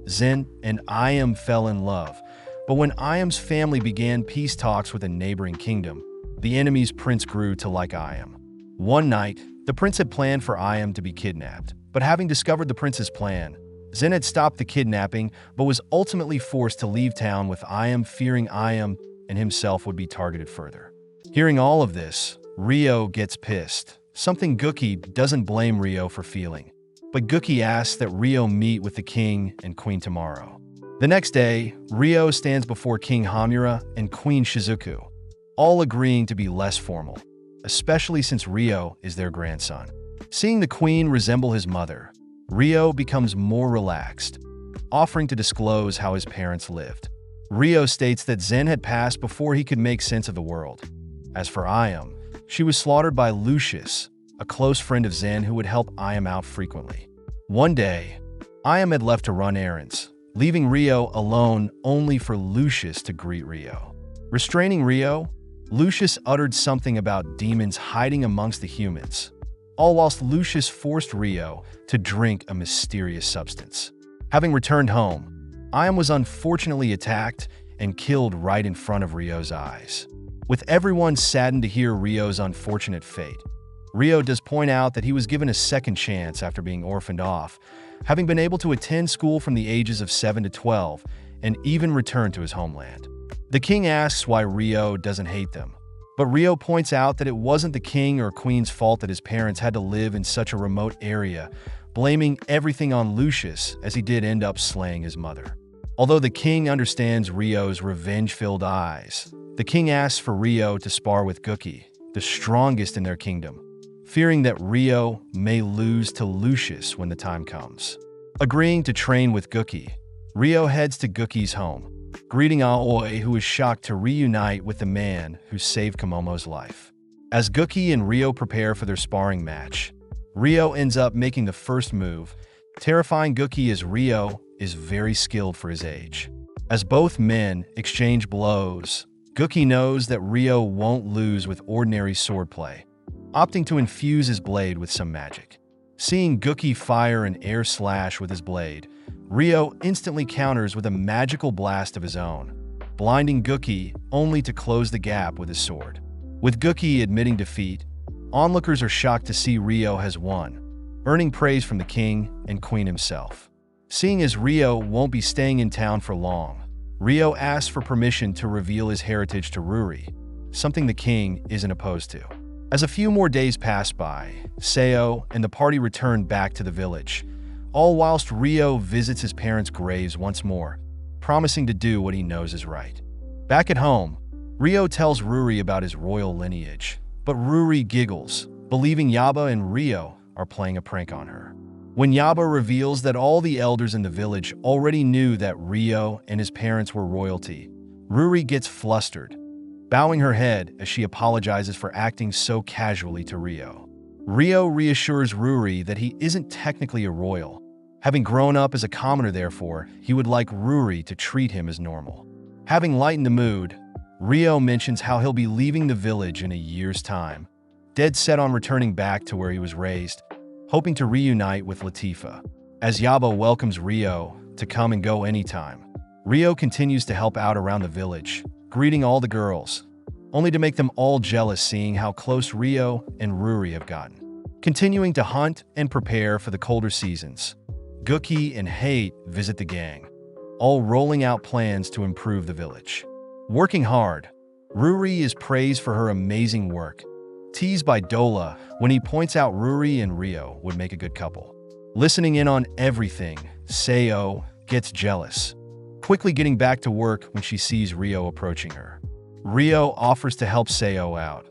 Zen and Ayam fell in love, but when Ayam's family began peace talks with a neighboring kingdom, the enemy's prince grew to like Ayam. One night, the prince had planned for Ayam to be kidnapped, but having discovered the prince's plan, Zen had stopped the kidnapping but was ultimately forced to leave town with Ayam, fearing Ayam and himself would be targeted further. Hearing all of this, Ryo gets pissed, something Guki doesn't blame Ryo for feeling, but Guki asks that Ryo meet with the king and queen tomorrow. The next day, Ryo stands before King Hamura and Queen Shizuku, all agreeing to be less formal, especially since Ryo is their grandson. Seeing the queen resemble his mother, Ryo becomes more relaxed, offering to disclose how his parents lived. Ryo states that Zen had passed before he could make sense of the world. As for Ayam, she was slaughtered by Lucius, a close friend of Zen who would help Ayam out frequently. One day, Ayam had left to run errands, leaving Ryo alone only for Lucius to greet Ryo. Restraining Ryo, Lucius uttered something about demons hiding amongst the humans, all whilst Lucius forced Ryo to drink a mysterious substance. Having returned home, Ayam was unfortunately attacked and killed right in front of Ryo's eyes. With everyone saddened to hear Ryo's unfortunate fate, Ryo does point out that he was given a second chance after being orphaned off, having been able to attend school from the ages of 7 to 12 and even return to his homeland. The king asks why Ryo doesn't hate them, but Ryo points out that it wasn't the king or queen's fault that his parents had to live in such a remote area, blaming everything on Lucius as he did end up slaying his mother. Although the king understands Ryo's revenge-filled eyes, the king asks for Ryo to spar with Guki, the strongest in their kingdom, fearing that Ryo may lose to Lucius when the time comes. Agreeing to train with Guki, Ryo heads to Guki's home, greeting Aoi, who is shocked to reunite with the man who saved Komomo's life. As Gouki and Ryo prepare for their sparring match, Ryo ends up making the first move, terrifying Gouki as Ryo is very skilled for his age. As both men exchange blows, Gouki knows that Ryo won't lose with ordinary swordplay, opting to infuse his blade with some magic. Seeing Gouki fire an air slash with his blade, Ryo instantly counters with a magical blast of his own, blinding Gouki only to close the gap with his sword. With Gouki admitting defeat, onlookers are shocked to see Ryo has won, earning praise from the king and queen himself. Seeing as Ryo won't be staying in town for long, Ryo asks for permission to reveal his heritage to Ruri, something the king isn't opposed to. As a few more days pass by, Seo and the party return back to the village, all whilst Ryo visits his parents' graves once more, promising to do what he knows is right. Back at home, Ryo tells Ruri about his royal lineage, but Ruri giggles, believing Yaba and Ryo are playing a prank on her. When Yaba reveals that all the elders in the village already knew that Ryo and his parents were royalty, Ruri gets flustered, bowing her head as she apologizes for acting so casually to Ryo. Ryo reassures Ruri that he isn't technically a royal. Having grown up as a commoner, therefore, he would like Ruri to treat him as normal. Having lightened the mood, Ryo mentions how he'll be leaving the village in a year's time, dead set on returning back to where he was raised, hoping to reunite with Latifa. As Yaba welcomes Ryo to come and go anytime, Ryo continues to help out around the village, greeting all the girls, only to make them all jealous seeing how close Ryo and Ruri have gotten. Continuing to hunt and prepare for the colder seasons, Gouki and Hate visit the gang, all rolling out plans to improve the village. Working hard, Ruri is praised for her amazing work, teased by Dola when he points out Ruri and Ryo would make a good couple. Listening in on everything, Seo gets jealous, quickly getting back to work when she sees Ryo approaching her. Ryo offers to help Seo out,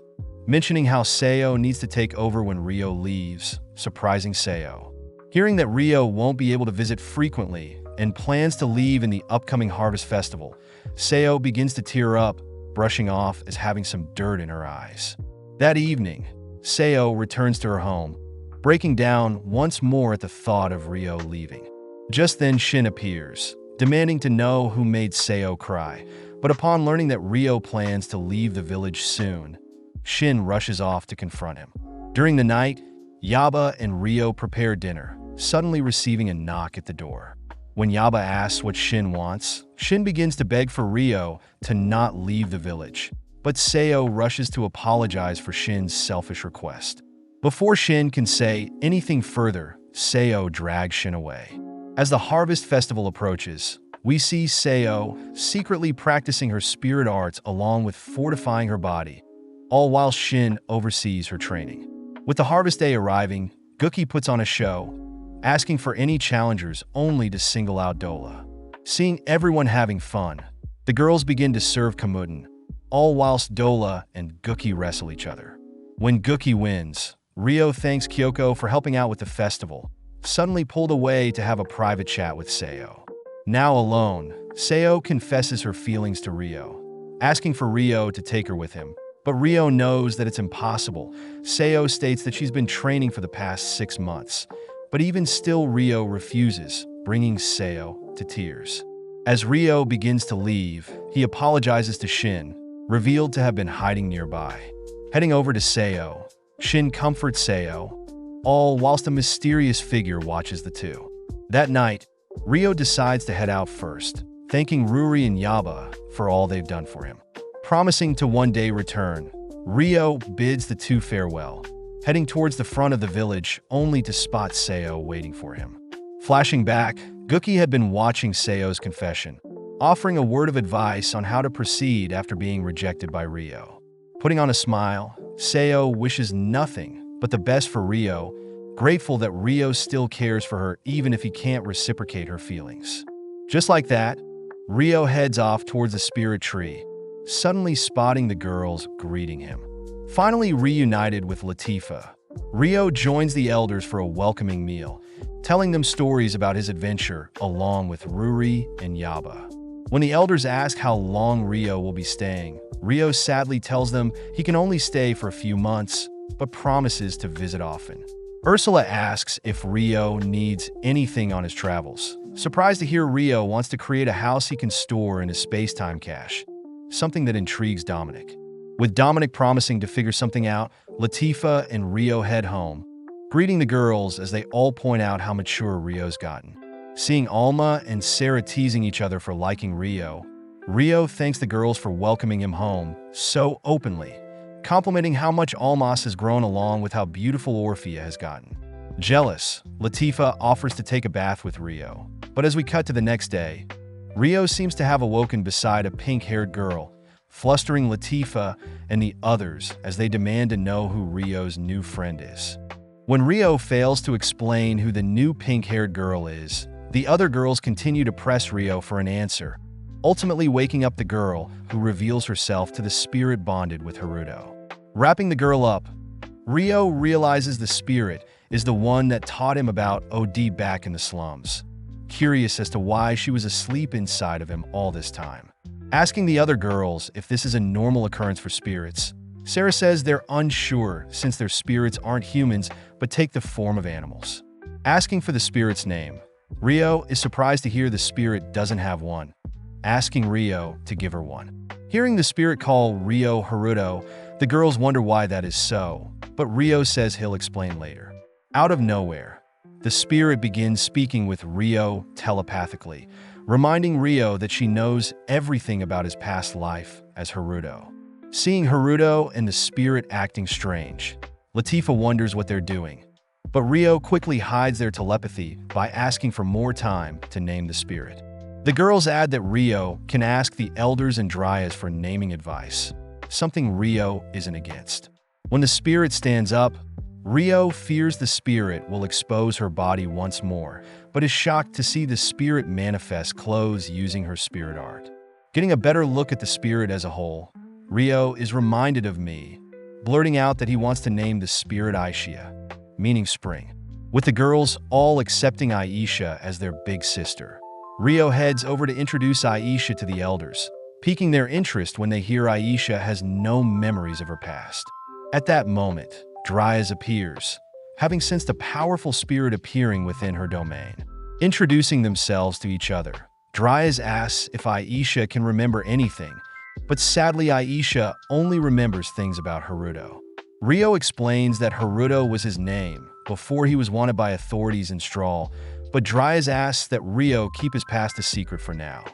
mentioning how Seo needs to take over when Ryo leaves, surprising Seo. Hearing that Ryo won't be able to visit frequently and plans to leave in the upcoming Harvest Festival, Seo begins to tear up, brushing off as having some dirt in her eyes. That evening, Seo returns to her home, breaking down once more at the thought of Ryo leaving. Just then Shin appears, demanding to know who made Seo cry, but upon learning that Ryo plans to leave the village soon, Shin rushes off to confront him. During the night, Yaba and Ryo prepare dinner, suddenly receiving a knock at the door. When Yaba asks what Shin wants, Shin begins to beg for Ryo to not leave the village, but Seo rushes to apologize for Shin's selfish request. Before Shin can say anything further, Seo drags Shin away. As the Harvest Festival approaches, we see Seo secretly practicing her spirit arts along with fortifying her body, all while Shin oversees her training. With the Harvest Day arriving, Gouki puts on a show, asking for any challengers only to single out Dola. Seeing everyone having fun, the girls begin to serve Kamuden, all whilst Dola and Gouki wrestle each other. When Gouki wins, Ryo thanks Kyoko for helping out with the festival, suddenly pulled away to have a private chat with Seo. Now alone, Seo confesses her feelings to Ryo, asking for Ryo to take her with him, but Ryo knows that it's impossible. Seo states that she's been training for the past 6 months, but even still Ryo refuses, bringing Seo to tears. As Ryo begins to leave, he apologizes to Shin, revealed to have been hiding nearby. Heading over to Seo, Shin comforts Seo, all whilst a mysterious figure watches the two. That night, Ryo decides to head out first, thanking Ruri and Yaba for all they've done for him. Promising to one day return, Ryo bids the two farewell, heading towards the front of the village only to spot Seo waiting for him. Flashing back, Gouki had been watching Seo's confession, offering a word of advice on how to proceed after being rejected by Ryo. Putting on a smile, Seo wishes nothing but the best for Ryo, grateful that Ryo still cares for her even if he can't reciprocate her feelings. Just like that, Ryo heads off towards the spirit tree, suddenly spotting the girls greeting him. Finally reunited with Latifa, Ryo joins the elders for a welcoming meal, telling them stories about his adventure along with Ruri and Yaba. When the elders ask how long Rio will be staying, Rio sadly tells them he can only stay for a few months, but promises to visit often. Ursula asks if Rio needs anything on his travels. Surprised to hear Rio wants to create a house he can store in his space-time cache, something that intrigues Dominic. With Dominic promising to figure something out, Latifa and Rio head home, greeting the girls as they all point out how mature Rio's gotten. Seeing Alma and Sarah teasing each other for liking Rio, Rio thanks the girls for welcoming him home so openly, complimenting how much Almas has grown along with how beautiful Orphea has gotten. Jealous, Latifa offers to take a bath with Rio, but as we cut to the next day, Rio seems to have awoken beside a pink-haired girl, flustering Latifa and the others as they demand to know who Rio's new friend is. When Rio fails to explain who the new pink-haired girl is, the other girls continue to press Rio for an answer, ultimately waking up the girl, who reveals herself to the spirit bonded with Haruto. Wrapping the girl up, Rio realizes the spirit is the one that taught him about OD back in the slums, curious as to why she was asleep inside of him all this time. Asking the other girls if this is a normal occurrence for spirits, Sarah says they're unsure since their spirits aren't humans but take the form of animals. Asking for the spirit's name, Rio is surprised to hear the spirit doesn't have one, asking Rio to give her one. Hearing the spirit call Rio Haruto, the girls wonder why that is so, but Rio says he'll explain later. Out of nowhere, the spirit begins speaking with Rio telepathically, reminding Rio that she knows everything about his past life as Haruto. Seeing Haruto and the spirit acting strange, Latifa wonders what they're doing, but Rio quickly hides their telepathy by asking for more time to name the spirit. The girls add that Rio can ask the elders and Dryas for naming advice, something Rio isn't against. When the spirit stands up, Rio fears the spirit will expose her body once more, but is shocked to see the spirit manifest clothes using her spirit art. Getting a better look at the spirit as a whole, Rio is reminded of me, blurting out that he wants to name the spirit Aisha, meaning spring. With the girls all accepting Aisha as their big sister, Rio heads over to introduce Aisha to the elders, piquing their interest when they hear Aisha has no memories of her past. At that moment, Dryas appears, having sensed a powerful spirit appearing within her domain. Introducing themselves to each other, Dryas asks if Aisha can remember anything, but sadly Aisha only remembers things about Haruto. Rio explains that Haruto was his name before he was wanted by authorities in Strahl, but Dryas asks that Rio keep his past a secret for now.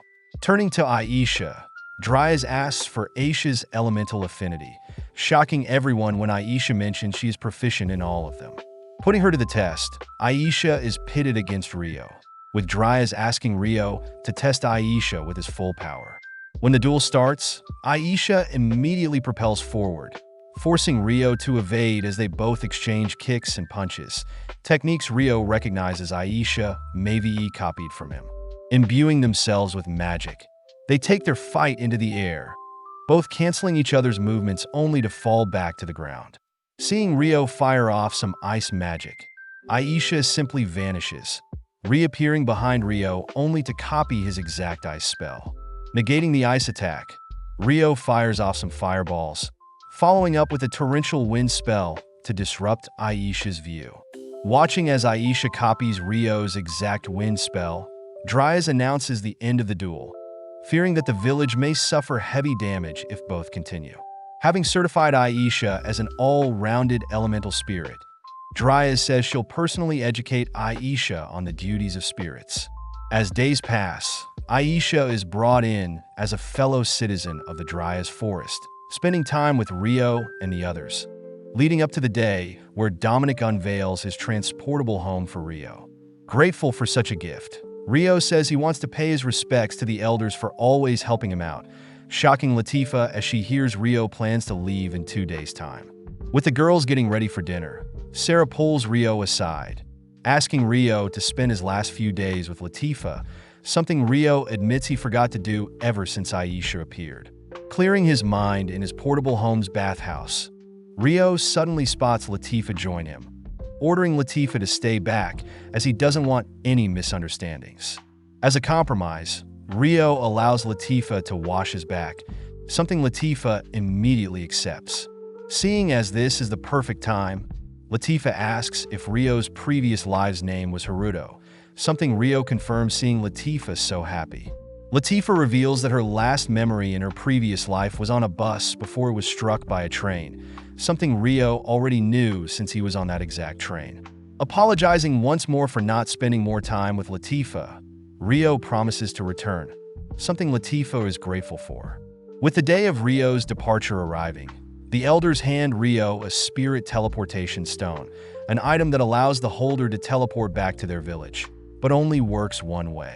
Turning to Aisha, Dryas asks for Aisha's elemental affinity, shocking everyone when Aisha mentions she is proficient in all of them. Putting her to the test, Aisha is pitted against Rio, with Dryas asking Rio to test Aisha with his full power. When the duel starts, Aisha immediately propels forward, forcing Rio to evade as they both exchange kicks and punches, techniques Rio recognizes Aisha may be copied from him. Imbuing themselves with magic, they take their fight into the air, both canceling each other's movements only to fall back to the ground. Seeing Rio fire off some ice magic, Aisha simply vanishes, reappearing behind Rio only to copy his exact ice spell. Negating the ice attack, Rio fires off some fireballs, following up with a torrential wind spell to disrupt Aisha's view. Watching as Aisha copies Rio's exact wind spell, Dryas announces the end of the duel, fearing that the village may suffer heavy damage if both continue. Having certified Aisha as an all-rounded elemental spirit, Dryas says she'll personally educate Aisha on the duties of spirits. As days pass, Aisha is brought in as a fellow citizen of the Dryas Forest, spending time with Rio and the others, leading up to the day where Dominic unveils his transportable home for Rio. Grateful for such a gift, Rio says he wants to pay his respects to the elders for always helping him out, shocking Latifa as she hears Rio plans to leave in 2 days' time. With the girls getting ready for dinner, Sarah pulls Rio aside, asking Rio to spend his last few days with Latifa, something Rio admits he forgot to do ever since Aisha appeared. Clearing his mind in his portable home's bathhouse, Rio suddenly spots Latifa join him, ordering Latifa to stay back as he doesn't want any misunderstandings. As a compromise, Rio allows Latifa to wash his back, something Latifa immediately accepts. Seeing as this is the perfect time, Latifa asks if Rio's previous live's name was Haruto, something Rio confirms seeing Latifa so happy. Latifa reveals that her last memory in her previous life was on a bus before it was struck by a train, something Rio already knew since he was on that exact train. Apologizing once more for not spending more time with Latifa, Rio promises to return, something Latifa is grateful for. With the day of Rio's departure arriving, the elders hand Rio a spirit teleportation stone, an item that allows the holder to teleport back to their village, but only works one way.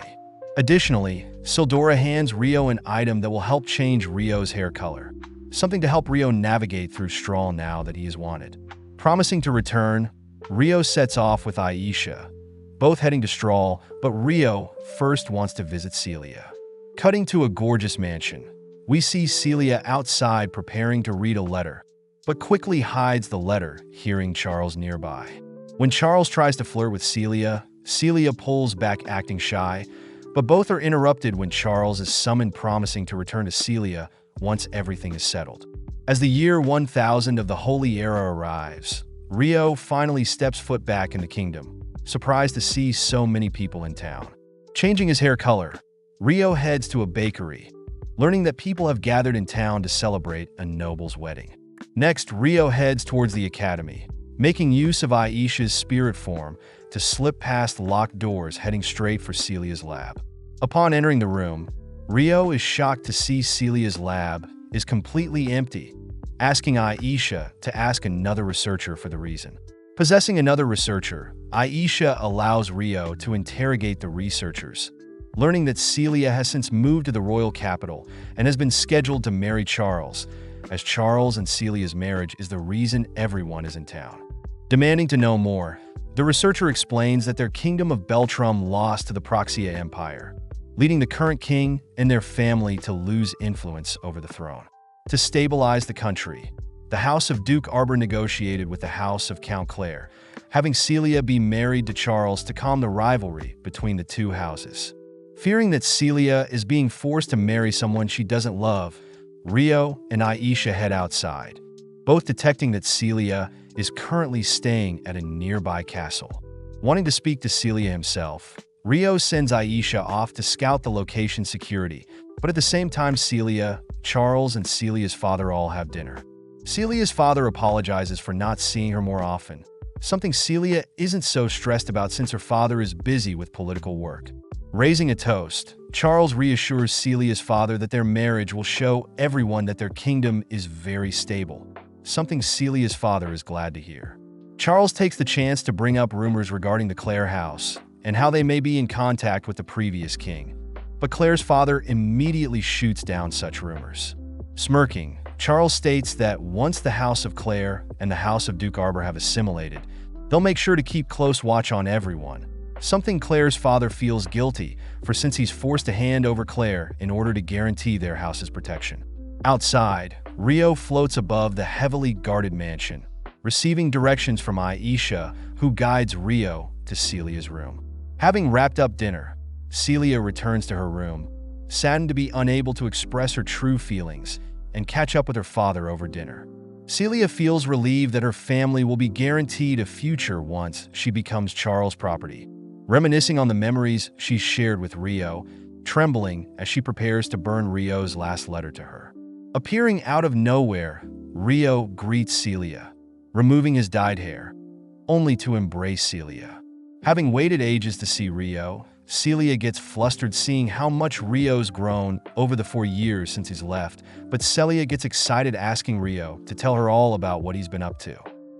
Additionally, Sildora hands Rio an item that will help change Rio's hair color, something to help Rio navigate through Strahl now that he is wanted. Promising to return, Rio sets off with Aisha, both heading to Strahl, but Rio first wants to visit Celia. Cutting to a gorgeous mansion, we see Celia outside preparing to read a letter, but quickly hides the letter, hearing Charles nearby. When Charles tries to flirt with Celia, Celia pulls back acting shy, but both are interrupted when Charles is summoned promising to return to Celia once everything is settled. As the year 1000 of the Holy Era arrives, Rio finally steps foot back in the kingdom, surprised to see so many people in town. Changing his hair color, Rio heads to a bakery, learning that people have gathered in town to celebrate a noble's wedding. Next, Rio heads towards the academy, making use of Aisha's spirit form to slip past locked doors heading straight for Celia's lab. Upon entering the room, Rio is shocked to see Celia's lab is completely empty, asking Aisha to ask another researcher for the reason. Possessing another researcher, Aisha allows Rio to interrogate the researchers, learning that Celia has since moved to the royal capital and has been scheduled to marry Charles, as Charles and Celia's marriage is the reason everyone is in town. Demanding to know more, the researcher explains that their kingdom of Beltrum lost to the Proxia Empire, leading the current king and their family to lose influence over the throne. To stabilize the country, the House of Duke Arbor negotiated with the House of Count Clare, having Celia be married to Charles to calm the rivalry between the two houses. Fearing that Celia is being forced to marry someone she doesn't love, Rio and Aisha head outside, both detecting that Celia is currently staying at a nearby castle. Wanting to speak to Celia himself, Rio sends Aisha off to scout the location security, but at the same time Celia, Charles, and Celia's father all have dinner. Celia's father apologizes for not seeing her more often, something Celia isn't so stressed about since her father is busy with political work. Raising a toast, Charles reassures Celia's father that their marriage will show everyone that their kingdom is very stable, something Celia's father is glad to hear. Charles takes the chance to bring up rumors regarding the Clare house and how they may be in contact with the previous king, but Claire's father immediately shoots down such rumors. Smirking, Charles states that once the House of Clare and the House of Duke Arbor have assimilated, they'll make sure to keep close watch on everyone, something Claire's father feels guilty for since he's forced to hand over Claire in order to guarantee their house's protection. Outside, Rio floats above the heavily guarded mansion, receiving directions from Aisha, who guides Rio to Celia's room. Having wrapped up dinner, Celia returns to her room, saddened to be unable to express her true feelings and catch up with her father over dinner. Celia feels relieved that her family will be guaranteed a future once she becomes Charles' property, reminiscing on the memories she's shared with Rio, trembling as she prepares to burn Rio's last letter to her. Appearing out of nowhere, Rio greets Celia, removing his dyed hair, only to embrace Celia. Having waited ages to see Rio, Celia gets flustered seeing how much Rio's grown over the 4 years since he's left, but Celia gets excited asking Rio to tell her all about what he's been up to.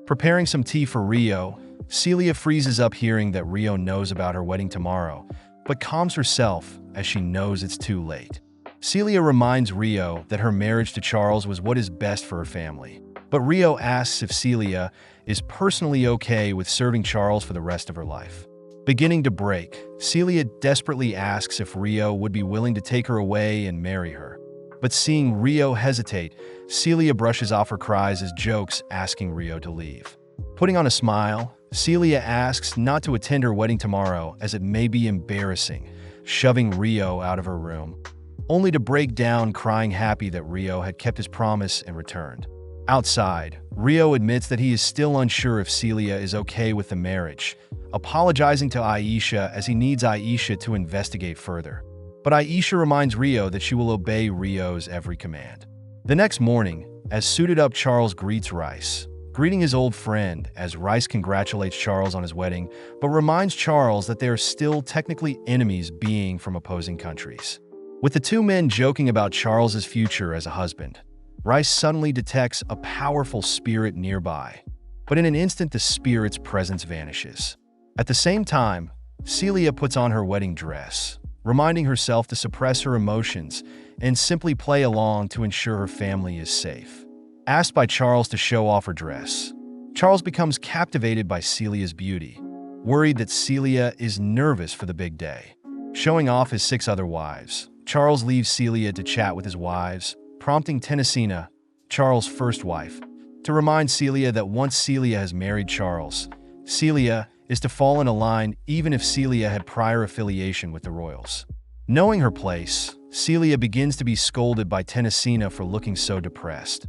Preparing some tea for Rio, Celia freezes up hearing that Rio knows about her wedding tomorrow, but calms herself as she knows it's too late. Celia reminds Rio that her marriage to Charles was what is best for her family, but Rio asks if Celia is personally okay with serving Charles for the rest of her life. Beginning to break, Celia desperately asks if Rio would be willing to take her away and marry her. But seeing Rio hesitate, Celia brushes off her cries as jokes, asking Rio to leave. Putting on a smile, Celia asks not to attend her wedding tomorrow as it may be embarrassing, shoving Rio out of her room, only to break down crying happy that Rio had kept his promise and returned. Outside, Rio admits that he is still unsure if Celia is okay with the marriage, apologizing to Aisha as he needs Aisha to investigate further. But Aisha reminds Rio that she will obey Rio's every command. The next morning, as suited up Charles greets Rice, greeting his old friend as Rice congratulates Charles on his wedding, but reminds Charles that they are still technically enemies being from opposing countries. With the two men joking about Charles's future as a husband, Rice suddenly detects a powerful spirit nearby, but in an instant the spirit's presence vanishes. At the same time, Celia puts on her wedding dress, reminding herself to suppress her emotions and simply play along to ensure her family is safe. Asked by Charles to show off her dress, Charles becomes captivated by Celia's beauty, worried that Celia is nervous for the big day. Showing off his 6 other wives, Charles leaves Celia to chat with his wives, prompting Teresina, Charles' first wife, to remind Celia that once Celia has married Charles, Celia is to fall in a line even if Celia had prior affiliation with the royals. Knowing her place, Celia begins to be scolded by Teresina for looking so depressed.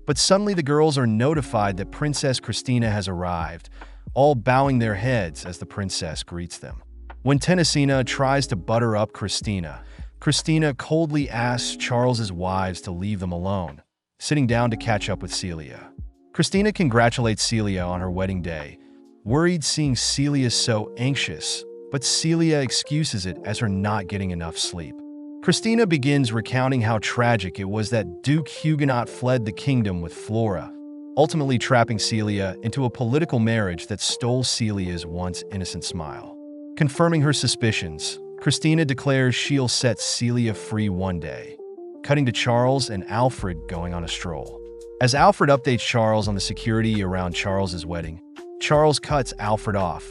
But suddenly the girls are notified that Princess Christina has arrived, all bowing their heads as the princess greets them. When Teresina tries to butter up Christina, Christina coldly asks Charles's wives to leave them alone, sitting down to catch up with Celia. Christina congratulates Celia on her wedding day, worried seeing Celia so anxious, but Celia excuses it as her not getting enough sleep. Christina begins recounting how tragic it was that Duke Huguenot fled the kingdom with Flora, ultimately trapping Celia into a political marriage that stole Celia's once innocent smile. Confirming her suspicions, Christina declares she'll set Celia free one day, cutting to Charles and Alfred going on a stroll. As Alfred updates Charles on the security around Charles's wedding, Charles cuts Alfred off,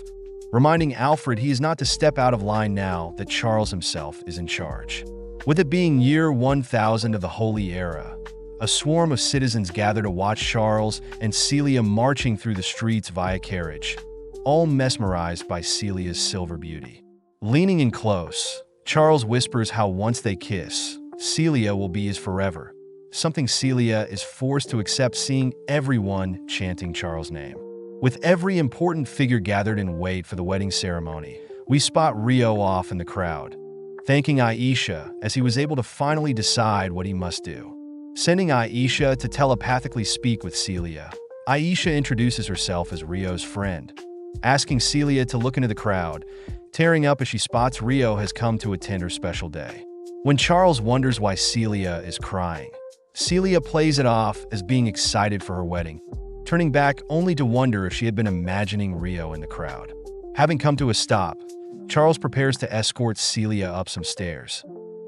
reminding Alfred he is not to step out of line now that Charles himself is in charge. With it being year 1000 of the Holy Era, a swarm of citizens gather to watch Charles and Celia marching through the streets via carriage, all mesmerized by Celia's silver beauty. Leaning in close, Charles whispers how once they kiss, Celia will be his forever, something Celia is forced to accept seeing everyone chanting Charles' name. With every important figure gathered in wait for the wedding ceremony, we spot Rio off in the crowd, thanking Aisha as he was able to finally decide what he must do. Sending Aisha to telepathically speak with Celia, Aisha introduces herself as Rio's friend, asking Celia to look into the crowd, tearing up as she spots Rio has come to attend her special day. When Charles wonders why Celia is crying, Celia plays it off as being excited for her wedding, turning back only to wonder if she had been imagining Rio in the crowd. Having come to a stop, Charles prepares to escort Celia up some stairs,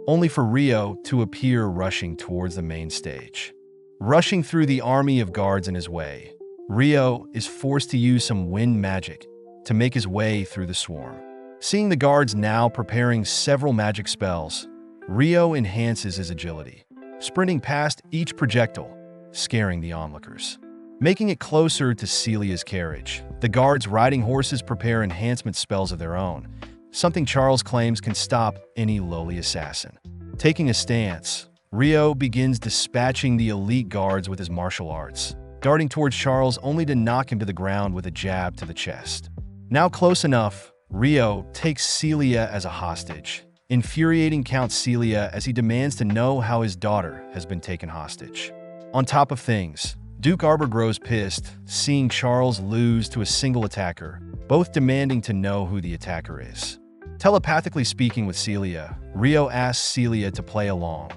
only for Rio to appear rushing towards the main stage. Rushing through the army of guards in his way, Rio is forced to use some wind magic to make his way through the swarm. Seeing the guards now preparing several magic spells, Rio enhances his agility, sprinting past each projectile, scaring the onlookers. Making it closer to Celia's carriage, the guards riding horses prepare enhancement spells of their own, something Charles claims can stop any lowly assassin. Taking a stance, Rio begins dispatching the elite guards with his martial arts, darting towards Charles only to knock him to the ground with a jab to the chest. Now close enough, Rio takes Celia as a hostage, infuriating Count Celia as he demands to know how his daughter has been taken hostage. On top of things, Duke Arbor grows pissed, seeing Charles lose to a single attacker, both demanding to know who the attacker is. Telepathically speaking with Celia, Rio asks Celia to play along.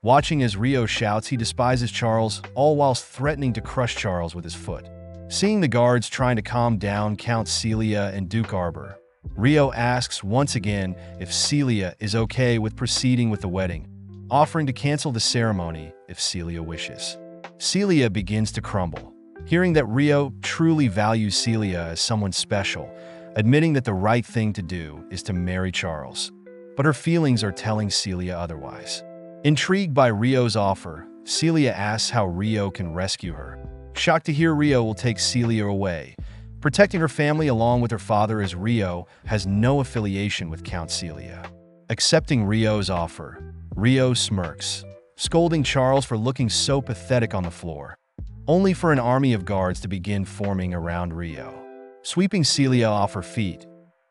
Watching as Rio shouts he despises Charles, all whilst threatening to crush Charles with his foot. Seeing the guards trying to calm down Count Celia and Duke Arbor, Rio asks once again if Celia is okay with proceeding with the wedding, offering to cancel the ceremony if Celia wishes. Celia begins to crumble, hearing that Rio truly values Celia as someone special, admitting that the right thing to do is to marry Charles. But her feelings are telling Celia otherwise. Intrigued by Rio's offer, Celia asks how Rio can rescue her. Shocked to hear Rio will take Celia away, protecting her family along with her father as Rio has no affiliation with Count Celia. Accepting Ryo's offer, Ryo smirks, scolding Charles for looking so pathetic on the floor, only for an army of guards to begin forming around Ryo. Sweeping Celia off her feet,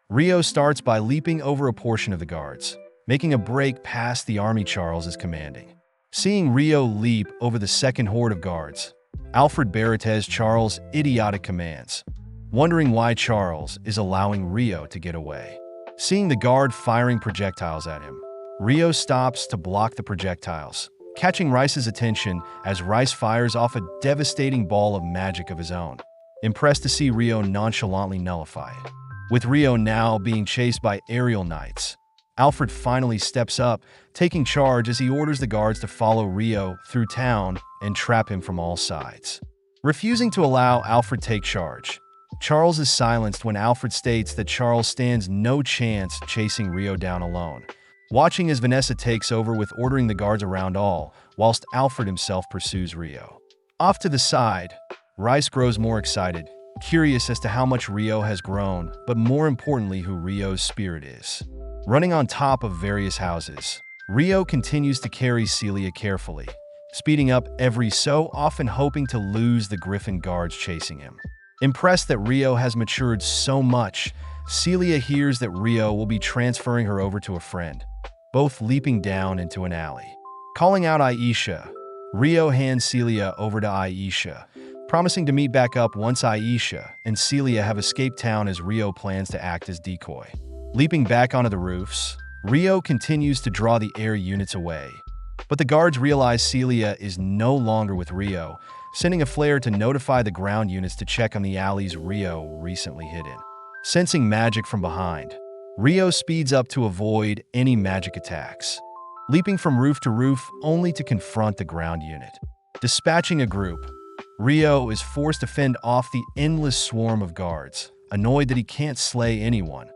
Ryo starts by leaping over a portion of the guards, making a break past the army Charles is commanding. Seeing Ryo leap over the second horde of guards, Alfred Barates Charles' idiotic commands, wondering why Charles is allowing Ryo to get away. Seeing the guard firing projectiles at him, Ryo stops to block the projectiles, catching Rice's attention as Rice fires off a devastating ball of magic of his own, impressed to see Ryo nonchalantly nullify it. With Ryo now being chased by aerial knights, Alfred finally steps up, taking charge as he orders the guards to follow Ryo through town and trap him from all sides. Refusing to allow Alfred take charge, Charles is silenced when Alfred states that Charles stands no chance chasing Ryo down alone, watching as Vanessa takes over with ordering the guards around all, whilst Alfred himself pursues Ryo. Off to the side, Rice grows more excited, curious as to how much Ryo has grown, but more importantly who Ryo's spirit is. Running on top of various houses, Ryo continues to carry Celia carefully, speeding up every so often hoping to lose the Griffin guards chasing him. Impressed that Ryo has matured so much, Celia hears that Ryo will be transferring her over to a friend, both leaping down into an alley. Calling out Aisha, Ryo hands Celia over to Aisha, promising to meet back up once Aisha and Celia have escaped town as Ryo plans to act as decoy. Leaping back onto the roofs, Ryo continues to draw the air units away, but the guards realize Celia is no longer with Ryo, sending a flare to notify the ground units to check on the alleys Ryo recently hid in. Sensing magic from behind, Ryo speeds up to avoid any magic attacks, leaping from roof to roof only to confront the ground unit. Dispatching a group, Ryo is forced to fend off the endless swarm of guards, annoyed that he can't slay anyone,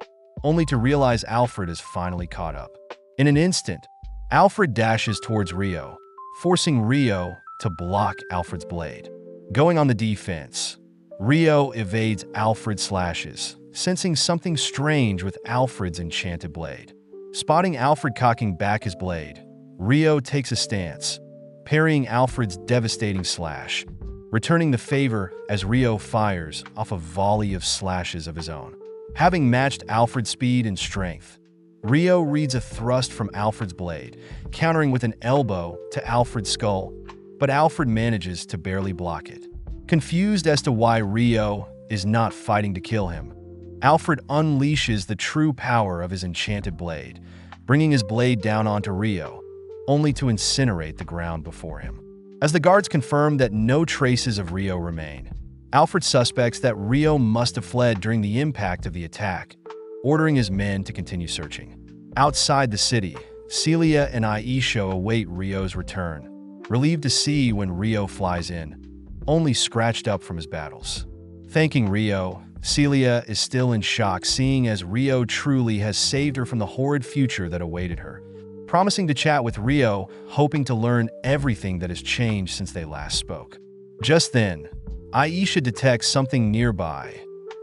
only to realize Alfred is finally caught up. In an instant, Alfred dashes towards Ryo, forcing Ryo to block Alfred's blade. Going on the defense, Ryo evades Alfred's slashes, sensing something strange with Alfred's enchanted blade. Spotting Alfred cocking back his blade, Ryo takes a stance, parrying Alfred's devastating slash, returning the favor as Ryo fires off a volley of slashes of his own. Having matched Alfred's speed and strength, Ryo reads a thrust from Alfred's blade, countering with an elbow to Alfred's skull, but Alfred manages to barely block it. Confused as to why Ryo is not fighting to kill him, Alfred unleashes the true power of his enchanted blade, bringing his blade down onto Ryo, only to incinerate the ground before him. As the guards confirm that no traces of Ryo remain, Alfred suspects that Ryo must have fled during the impact of the attack, ordering his men to continue searching. Outside the city, Celia and Aisha await Ryo's return, relieved to see when Ryo flies in, only scratched up from his battles. Thanking Ryo, Celia is still in shock seeing as Ryo truly has saved her from the horrid future that awaited her, promising to chat with Ryo, hoping to learn everything that has changed since they last spoke. Just then, Aisha detects something nearby,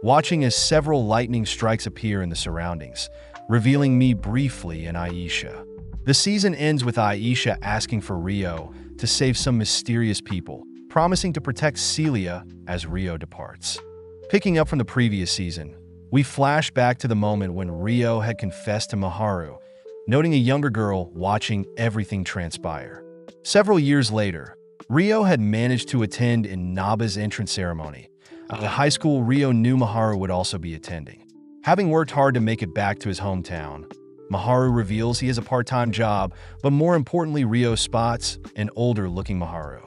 watching as several lightning strikes appear in the surroundings, revealing me briefly and Aisha. The season ends with Aisha asking for Ryo to save some mysterious people, promising to protect Celia as Ryo departs. Picking up from the previous season, we flash back to the moment when Ryo had confessed to Maharu, noting a younger girl watching everything transpire. Several years later, Ryo had managed to attend in Naba's entrance ceremony, a high school Ryo knew Maharu would also be attending. Having worked hard to make it back to his hometown, Maharu reveals he has a part-time job, but more importantly Ryo spots an older-looking Maharu.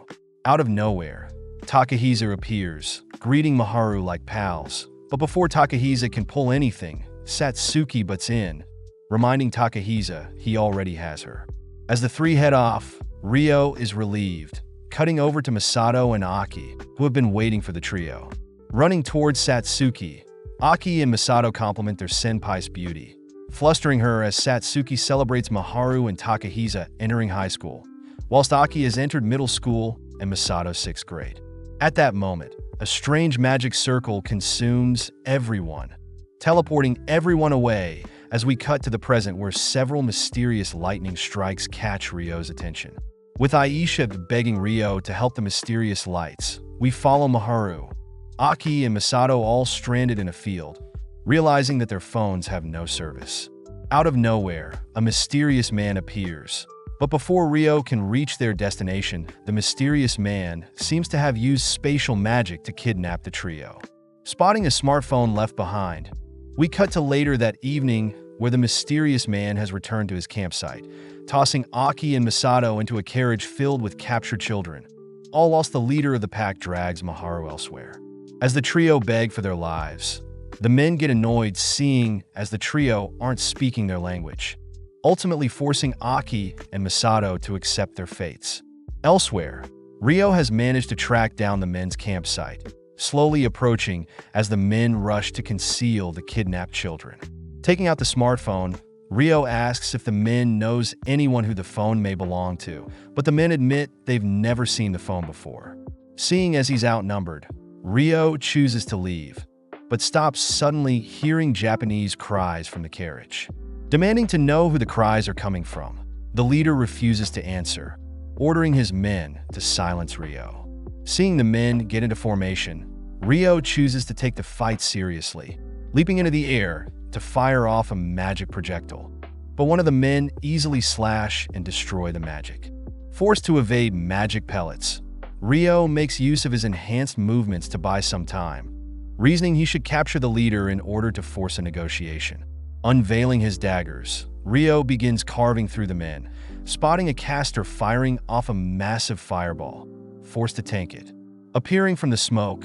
Out of nowhere, Takahisa appears, greeting Maharu like pals, but before Takahisa can pull anything, Satsuki butts in, reminding Takahisa he already has her. As the three head off, Ryo is relieved, cutting over to Masato and Aki, who have been waiting for the trio. Running towards Satsuki, Aki and Masato compliment their senpai's beauty, flustering her as Satsuki celebrates Maharu and Takahisa entering high school, whilst Aki has entered middle school and Masato 6th grade. At that moment, a strange magic circle consumes everyone, teleporting everyone away as we cut to the present where several mysterious lightning strikes catch Ryo's attention. With Aisha begging Ryo to help the mysterious lights, we follow Maharu, Aki, and Masato all stranded in a field, realizing that their phones have no service. Out of nowhere, a mysterious man appears. But before Ryo can reach their destination, the mysterious man seems to have used spatial magic to kidnap the trio. Spotting a smartphone left behind, we cut to later that evening where the mysterious man has returned to his campsite, tossing Aki and Masato into a carriage filled with captured children, all whilst the leader of the pack drags Maharu elsewhere. As the trio beg for their lives, the men get annoyed seeing as the trio aren't speaking their language, ultimately forcing Aki and Masato to accept their fates. Elsewhere, Ryo has managed to track down the men's campsite, slowly approaching as the men rush to conceal the kidnapped children. Taking out the smartphone, Ryo asks if the men knows anyone who the phone may belong to, but the men admit they've never seen the phone before. Seeing as he's outnumbered, Ryo chooses to leave, but stops suddenly hearing Japanese cries from the carriage. Demanding to know who the cries are coming from, the leader refuses to answer, ordering his men to silence Ryo. Seeing the men get into formation, Ryo chooses to take the fight seriously, leaping into the air to fire off a magic projectile. But one of the men easily slash and destroy the magic. Forced to evade magic pellets, Ryo makes use of his enhanced movements to buy some time, reasoning he should capture the leader in order to force a negotiation. Unveiling his daggers, Ryo begins carving through the men, spotting a caster firing off a massive fireball, forced to tank it. Appearing from the smoke,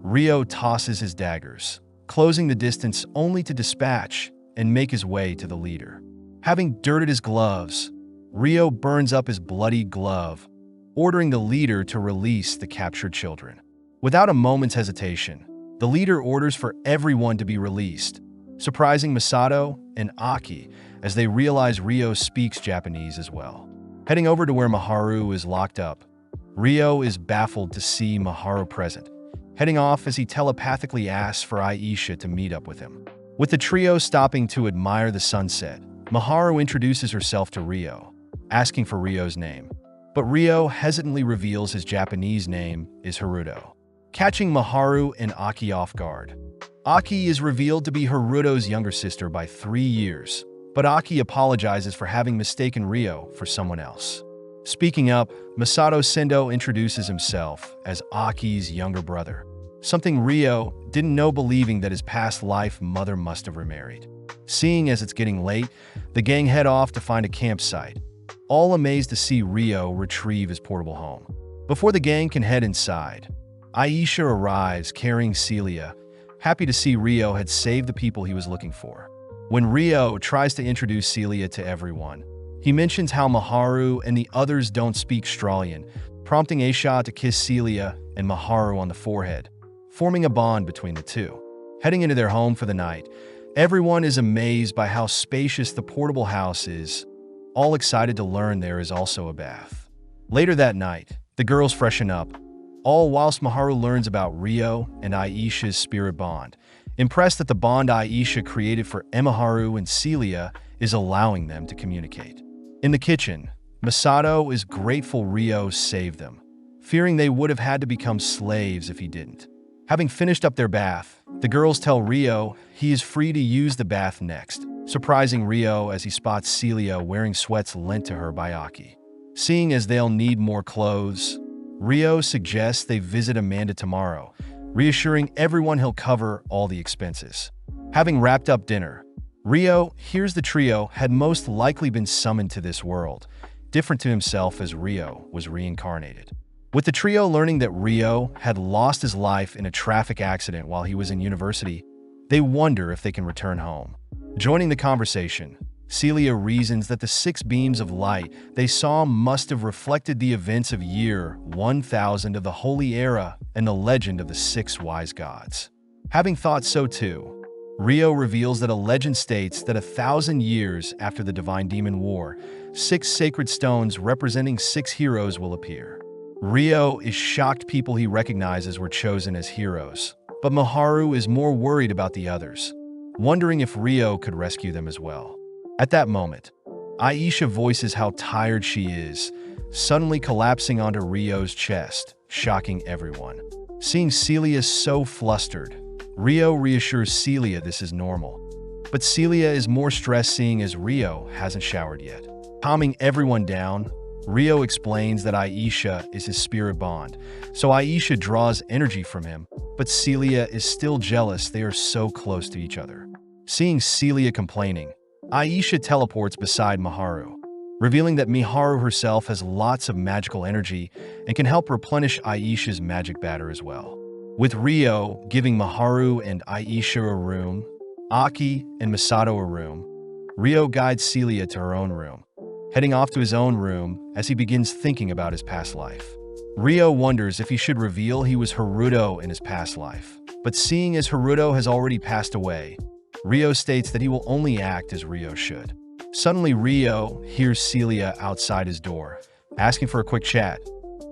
Ryo tosses his daggers, closing the distance only to dispatch and make his way to the leader. Having dirted his gloves, Ryo burns up his bloody glove, ordering the leader to release the captured children. Without a moment's hesitation, the leader orders for everyone to be released, surprising Masato and Aki as they realize Ryo speaks Japanese as well. Heading over to where Maharu is locked up, Ryo is baffled to see Maharu present, heading off as he telepathically asks for Aisha to meet up with him. With the trio stopping to admire the sunset, Maharu introduces herself to Ryo, asking for Ryo's name. But Ryo hesitantly reveals his Japanese name is Haruto, catching Maharu and Aki off guard. Aki is revealed to be Haruto's younger sister by 3 years, but Aki apologizes for having mistaken Ryo for someone else. Speaking up, Masato Sendo introduces himself as Aki's younger brother, something Ryo didn't know, believing that his past life mother must have remarried. Seeing as it's getting late, the gang head off to find a campsite, all amazed to see Ryo retrieve his portable home. Before the gang can head inside, Aisha arrives carrying Celia, happy to see Ryo had saved the people he was looking for. When Ryo tries to introduce Celia to everyone, he mentions how Maharu and the others don't speak Australian, prompting Aisha to kiss Celia and Maharu on the forehead, forming a bond between the two. Heading into their home for the night, everyone is amazed by how spacious the portable house is, all excited to learn there is also a bath. Later that night, the girls freshen up, all whilst Maharu learns about Ryo and Aisha's spirit bond, impressed that the bond Aisha created for Maharu and Celia is allowing them to communicate. In the kitchen, Masato is grateful Ryo saved them, fearing they would have had to become slaves if he didn't. Having finished up their bath, the girls tell Ryo he is free to use the bath next, surprising Ryo as he spots Celia wearing sweats lent to her by Aki. Seeing as they'll need more clothes, Ryo suggests they visit Amanda tomorrow, reassuring everyone he'll cover all the expenses. Having wrapped up dinner, Ryo hears the trio had most likely been summoned to this world, different to himself as Ryo was reincarnated. With the trio learning that Ryo had lost his life in a traffic accident while he was in university, they wonder if they can return home. Joining the conversation, Celia reasons that the 6 beams of light they saw must have reflected the events of year 1000 of the Holy Era and the legend of the 6 wise gods. Having thought so too, Ryo reveals that a legend states that 1,000 years after the Divine Demon War, 6 sacred stones representing 6 heroes will appear. Ryo is shocked people he recognizes were chosen as heroes, but Maharu is more worried about the others. wondering if Rio could rescue them as well. At that moment, Aisha voices how tired she is, suddenly collapsing onto Rio's chest, shocking everyone. Seeing Celia so flustered, Rio reassures Celia this is normal. But Celia is more stressed seeing as Rio hasn't showered yet. Calming everyone down, Rio explains that Aisha is his spirit bond, so Aisha draws energy from him, but Celia is still jealous they are so close to each other. Seeing Celia complaining, Aisha teleports beside Miharu, revealing that Miharu herself has lots of magical energy and can help replenish Aisha's magic batter as well. With Rio giving Miharu and Aisha a room, Aki and Masato a room, Rio guides Celia to her own room, heading off to his own room as he begins thinking about his past life. Rio wonders if he should reveal he was Haruto in his past life, but seeing as Haruto has already passed away, Rio states that he will only act as Rio should. Suddenly, Rio hears Celia outside his door, asking for a quick chat,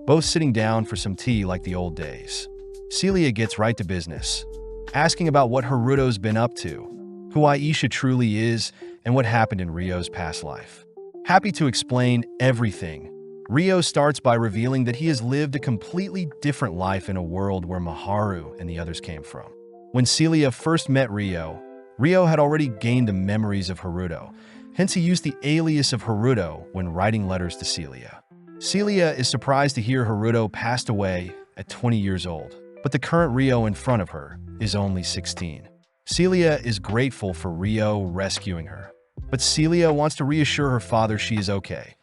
both sitting down for some tea like the old days. Celia gets right to business, asking about what Haruto's been up to, who Aisha truly is, and what happened in Rio's past life. Happy to explain everything, Rio starts by revealing that he has lived a completely different life in a world where Miharu and the others came from. When Celia first met Rio had already gained the memories of Haruto, hence he used the alias of Haruto when writing letters to Celia. Celia is surprised to hear Haruto passed away at 20 years old, but the current Rio in front of her is only 16. Celia is grateful for Rio rescuing her, but Celia wants to reassure her father she is okay.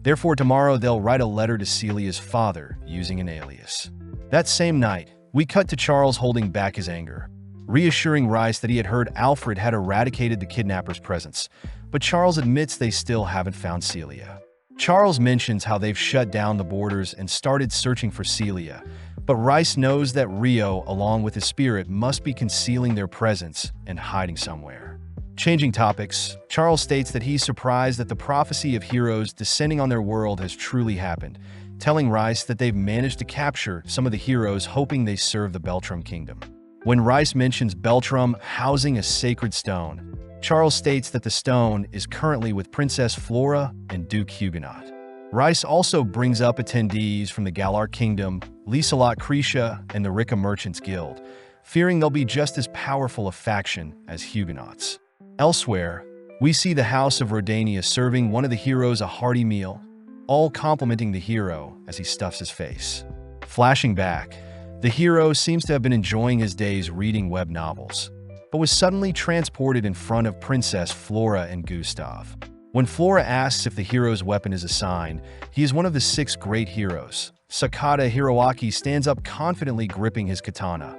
Therefore, tomorrow they'll write a letter to Celia's father using an alias. That same night, we cut to Charles holding back his anger, reassuring Rice that he had heard Alfred had eradicated the kidnapper's presence, but Charles admits they still haven't found Celia. Charles mentions how they've shut down the borders and started searching for Celia, but Rice knows that Rio, along with his spirit, must be concealing their presence and hiding somewhere. Changing topics, Charles states that he's surprised that the prophecy of heroes descending on their world has truly happened, telling Rice that they've managed to capture some of the heroes hoping they serve the Beltrum Kingdom. When Rice mentions Beltrum housing a sacred stone, Charles states that the stone is currently with Princess Flora and Duke Huguenot. Rice also brings up attendees from the Galar Kingdom, Lieselot Krisha, and the Rika Merchants Guild, fearing they'll be just as powerful a faction as Huguenots. Elsewhere, we see the House of Rodania serving one of the heroes a hearty meal, all complimenting the hero as he stuffs his face. Flashing back, the hero seems to have been enjoying his days reading web novels, but was suddenly transported in front of Princess Flora and Gustav. When Flora asks if the hero's weapon is a sign, he is one of the 6 great heroes. Sakata Hiroaki stands up confidently gripping his katana,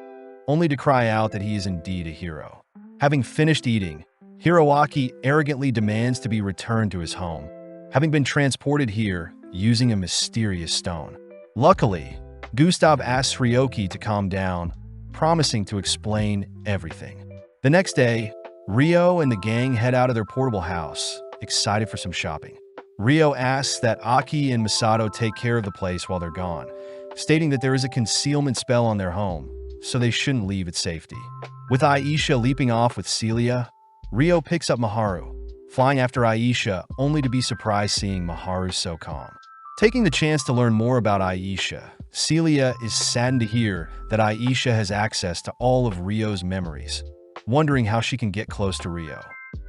only to cry out that he is indeed a hero. Having finished eating, Hiroaki arrogantly demands to be returned to his home, having been transported here using a mysterious stone. Luckily, Gustav asks Ryoki to calm down, promising to explain everything. The next day, Rio and the gang head out of their portable house, excited for some shopping. Rio asks that Aki and Masato take care of the place while they're gone, stating that there is a concealment spell on their home, so they shouldn't leave at safety. With Aisha leaping off with Celia, Rio picks up Miharu, flying after Aisha only to be surprised seeing Miharu so calm. Taking the chance to learn more about Aisha, Celia is saddened to hear that Aisha has access to all of Rio's memories, wondering how she can get close to Rio.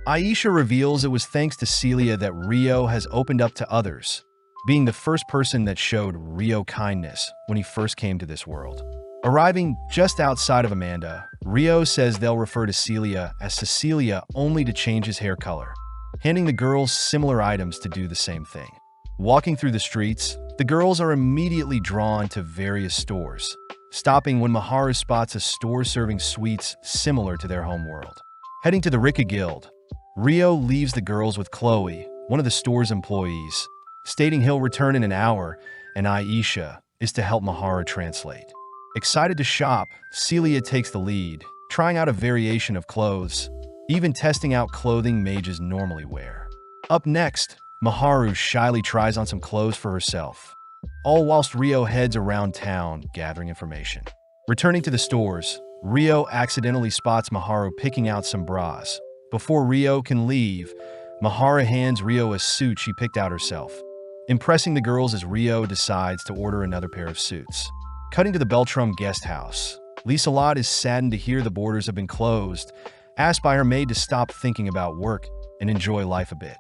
Aisha reveals it was thanks to Celia that Rio has opened up to others, being the first person that showed Rio kindness when he first came to this world. Arriving just outside of Amanda, Rio says they'll refer to Celia as Cecilia only to change his hair color, handing the girls similar items to do the same thing. Walking through the streets, the girls are immediately drawn to various stores, stopping when Miharu spots a store serving sweets similar to their home world. Heading to the Rika Guild, Rio leaves the girls with Chloe, one of the store's employees, stating he'll return in an hour, and Aisha is to help Miharu translate. Excited to shop, Celia takes the lead, trying out a variation of clothes, even testing out clothing mages normally wear. Up next, Miharu shyly tries on some clothes for herself, all whilst Rio heads around town gathering information. Returning to the stores, Rio accidentally spots Maharu picking out some bras. Before Rio can leave, Maharu hands Rio a suit she picked out herself, impressing the girls as Rio decides to order another pair of suits. Cutting to the Beltram guest house, Lieselot is saddened to hear the borders have been closed, asked by her maid to stop thinking about work and enjoy life a bit.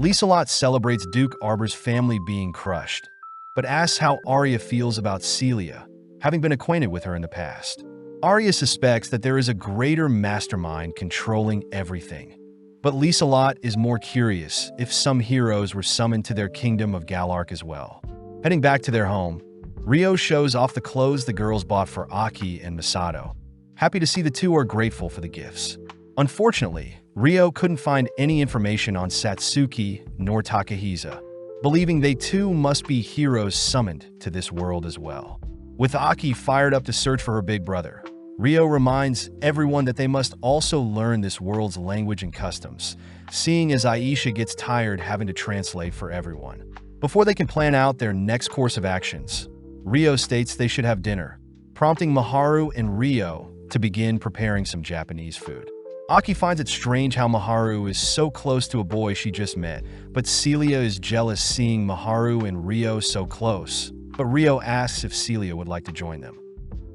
Lieselot celebrates Duke Arbor's family being crushed, but asks how Arya feels about Celia, having been acquainted with her in the past. Arya suspects that there is a greater mastermind controlling everything, but Lieselot is more curious if some heroes were summoned to their kingdom of Galark as well. Heading back to their home, Rio shows off the clothes the girls bought for Aki and Masato. Happy to see the two are grateful for the gifts. Unfortunately, Rio couldn't find any information on Satsuki nor Takahisa, believing they too must be heroes summoned to this world as well. With Aki fired up to search for her big brother, Rio reminds everyone that they must also learn this world's language and customs, seeing as Aisha gets tired having to translate for everyone. Before they can plan out their next course of actions, Rio states they should have dinner, prompting Maharu and Rio to begin preparing some Japanese food. Aki finds it strange how Maharu is so close to a boy she just met, but Celia is jealous seeing Maharu and Rio so close, but Rio asks if Celia would like to join them.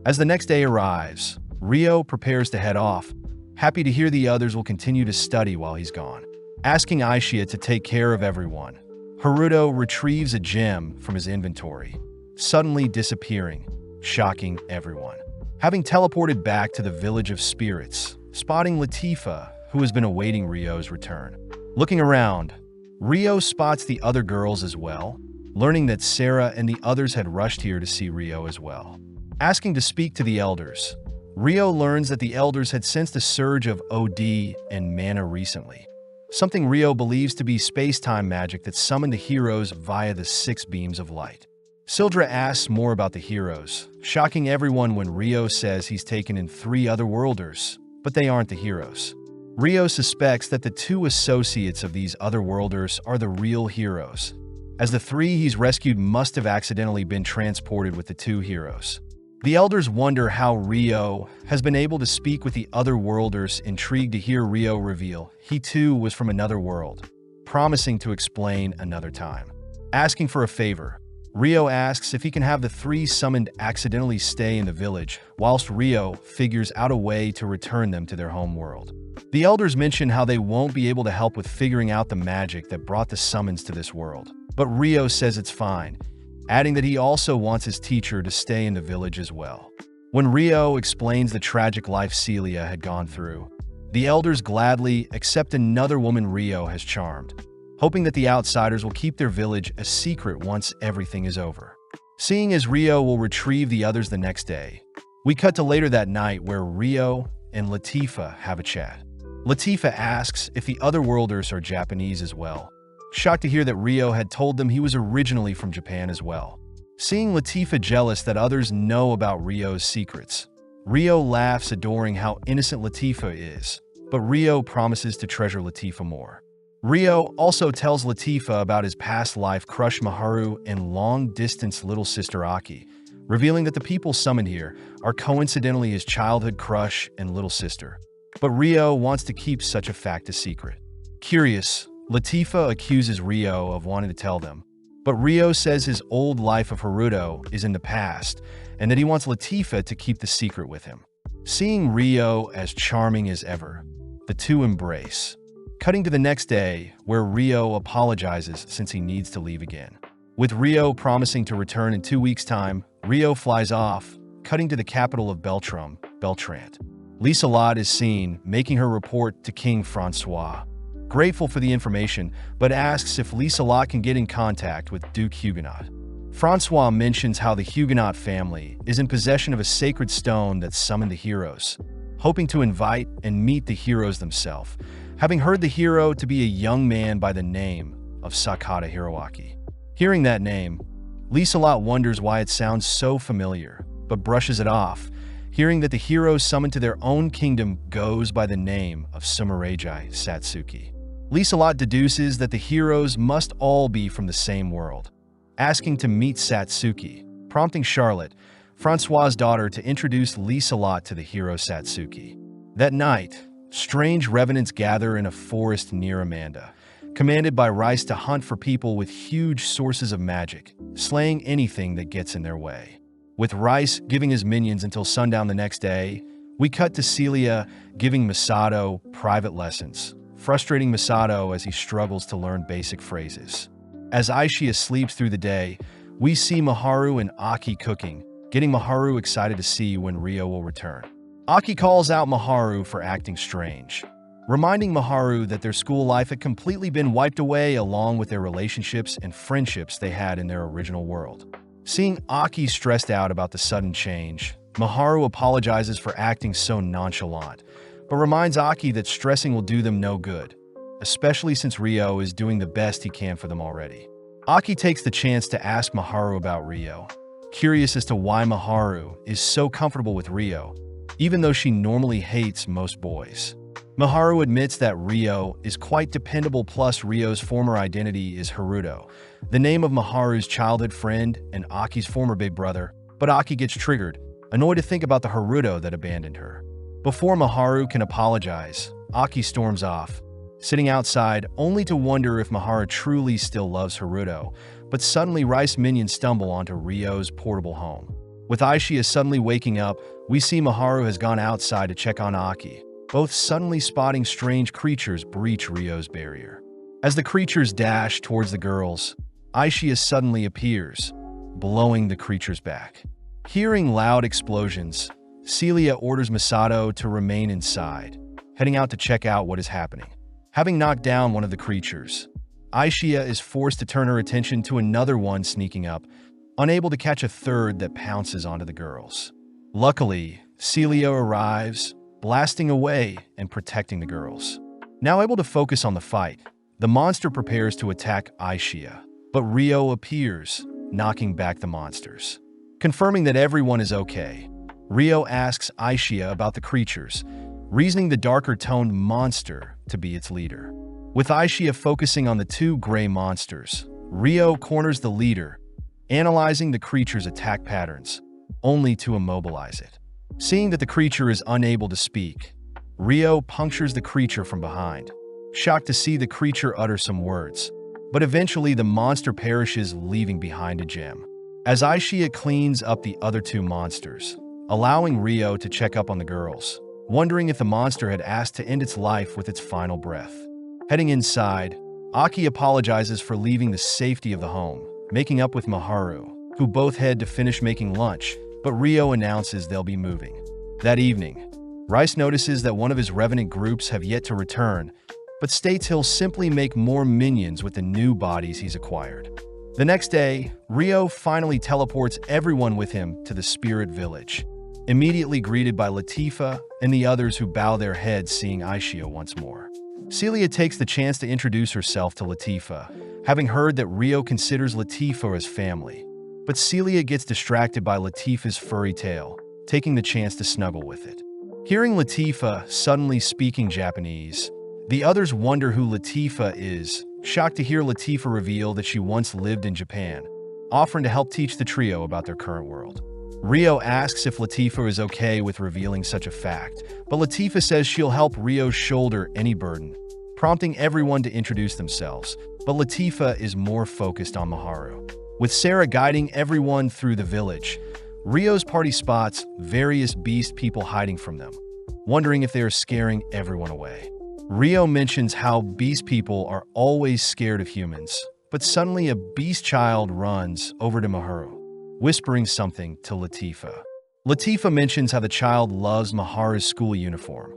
As the next day arrives, Rio prepares to head off, happy to hear the others will continue to study while he's gone. Asking Aisha to take care of everyone, Haruto retrieves a gem from his inventory, suddenly disappearing, shocking everyone. Having teleported back to the Village of Spirits, spotting Latifa, who has been awaiting Rio's return. Looking around, Rio spots the other girls as well, learning that Sarah and the others had rushed here to see Rio as well. Asking to speak to the elders, Rio learns that the elders had sensed a surge of OD and mana recently, something Rio believes to be space-time magic that summoned the heroes via the 6 beams of light. Sildra asks more about the heroes, shocking everyone when Rio says he's taken in 3 other worlders, but they aren't the heroes. Rio suspects that the 2 associates of these other worlders are the real heroes, as the 3 he's rescued must have accidentally been transported with the 2 heroes. The elders wonder how Rio has been able to speak with the other worlders, intrigued to hear Rio reveal he too was from another world, promising to explain another time. Asking for a favor, Rio asks if he can have the 3 summoned accidentally stay in the village, whilst Rio figures out a way to return them to their home world. The elders mention how they won't be able to help with figuring out the magic that brought the summons to this world, but Rio says it's fine, adding that he also wants his teacher to stay in the village as well. When Rio explains the tragic life Celia had gone through, the elders gladly accept another woman Rio has charmed, hoping that the outsiders will keep their village a secret once everything is over. Seeing as Rio will retrieve the others the next day, we cut to later that night where Rio and Latifa have a chat. Latifa asks if the other worlders are Japanese as well, shocked to hear that Rio had told them he was originally from Japan as well. Seeing Latifa jealous that others know about Rio's secrets, Rio laughs, adoring how innocent Latifa is, but Rio promises to treasure Latifa more. Rio also tells Latifa about his past life crush Maharu and long-distance little sister Aki, revealing that the people summoned here are coincidentally his childhood crush and little sister. But Rio wants to keep such a fact a secret. Curious, Latifa accuses Rio of wanting to tell them, but Rio says his old life of Haruto is in the past and that he wants Latifa to keep the secret with him. Seeing Rio as charming as ever, the two embrace. Cutting to the next day, where Rio apologizes since he needs to leave again. With Rio promising to return in 2 weeks' time, Rio flies off, cutting to the capital of Beltram, Beltrant. Lieselot is seen making her report to King Francois, grateful for the information, but asks if Lieselot can get in contact with Duke Huguenot. Francois mentions how the Huguenot family is in possession of a sacred stone that summoned the heroes, hoping to invite and meet the heroes themselves, having heard the hero to be a young man by the name of Sakata Hiroaki. Hearing that name, Lieselot wonders why it sounds so familiar, but brushes it off, hearing that the hero summoned to their own kingdom goes by the name of Sumareji Satsuki. Lieselot deduces that the heroes must all be from the same world, asking to meet Satsuki, prompting Charlotte, Francois' daughter, to introduce Lieselot to the hero Satsuki. That night, strange revenants gather in a forest near Amanda, commanded by Rice to hunt for people with huge sources of magic, slaying anything that gets in their way. With Rice giving his minions until sundown the next day, we cut to Celia giving Masato private lessons, frustrating Masato as he struggles to learn basic phrases. As Aishia sleeps through the day, we see Maharu and Aki cooking, getting Maharu excited to see when Rio will return. Aki calls out Maharu for acting strange, reminding Maharu that their school life had completely been wiped away along with their relationships and friendships they had in their original world. Seeing Aki stressed out about the sudden change, Maharu apologizes for acting so nonchalant, but reminds Aki that stressing will do them no good, especially since Rio is doing the best he can for them already. Aki takes the chance to ask Maharu about Rio, curious as to why Maharu is so comfortable with Rio, even though she normally hates most boys. Maharu admits that Rio is quite dependable, plus Rio's former identity is Haruto, the name of Maharu's childhood friend and Aki's former big brother, but Aki gets triggered, annoyed to think about the Haruto that abandoned her. Before Maharu can apologize, Aki storms off, sitting outside only to wonder if Maharu truly still loves Haruto, but suddenly Rice minions stumble onto Rio's portable home. With Aishia suddenly waking up, we see Maharu has gone outside to check on Aki, both suddenly spotting strange creatures breach Rio's barrier. As the creatures dash towards the girls, Aishia suddenly appears, blowing the creatures back. Hearing loud explosions, Celia orders Masato to remain inside, heading out to check out what is happening. Having knocked down one of the creatures, Aishia is forced to turn her attention to another one sneaking up, unable to catch a third that pounces onto the girls. Luckily, Celia arrives, blasting away and protecting the girls. Now able to focus on the fight, the monster prepares to attack Aishia, but Rio appears, knocking back the monsters. Confirming that everyone is okay, Rio asks Aishia about the creatures, reasoning the darker-toned monster to be its leader. With Aishia focusing on the two gray monsters, Rio corners the leader, analyzing the creature's attack patterns, only to immobilize it. Seeing that the creature is unable to speak, Rio punctures the creature from behind, shocked to see the creature utter some words, but eventually the monster perishes, leaving behind a gem. As Aishia cleans up the other two monsters, allowing Rio to check up on the girls, wondering if the monster had asked to end its life with its final breath. Heading inside, Aki apologizes for leaving the safety of the home, making up with Maharu, who both head to finish making lunch, but Rio announces they'll be moving. That evening, Rice notices that one of his revenant groups have yet to return, but states he'll simply make more minions with the new bodies he's acquired. The next day, Rio finally teleports everyone with him to the Spirit Village, immediately greeted by Latifa and the others who bow their heads seeing Aishia once more. Celia takes the chance to introduce herself to Latifa, having heard that Rio considers Latifa as family. But Celia gets distracted by Latifa's furry tail, taking the chance to snuggle with it. Hearing Latifa suddenly speaking Japanese, the others wonder who Latifa is, shocked to hear Latifa reveal that she once lived in Japan, offering to help teach the trio about their current world. Rio asks if Latifa is okay with revealing such a fact, but Latifa says she'll help Rio shoulder any burden, prompting everyone to introduce themselves, but Latifa is more focused on Maharu. With Sarah guiding everyone through the village, Rio's party spots various beast people hiding from them, wondering if they are scaring everyone away. Rio mentions how beast people are always scared of humans, but suddenly a beast child runs over to Maharu, whispering something to Latifa. Latifa mentions how the child loves Maharu's school uniform,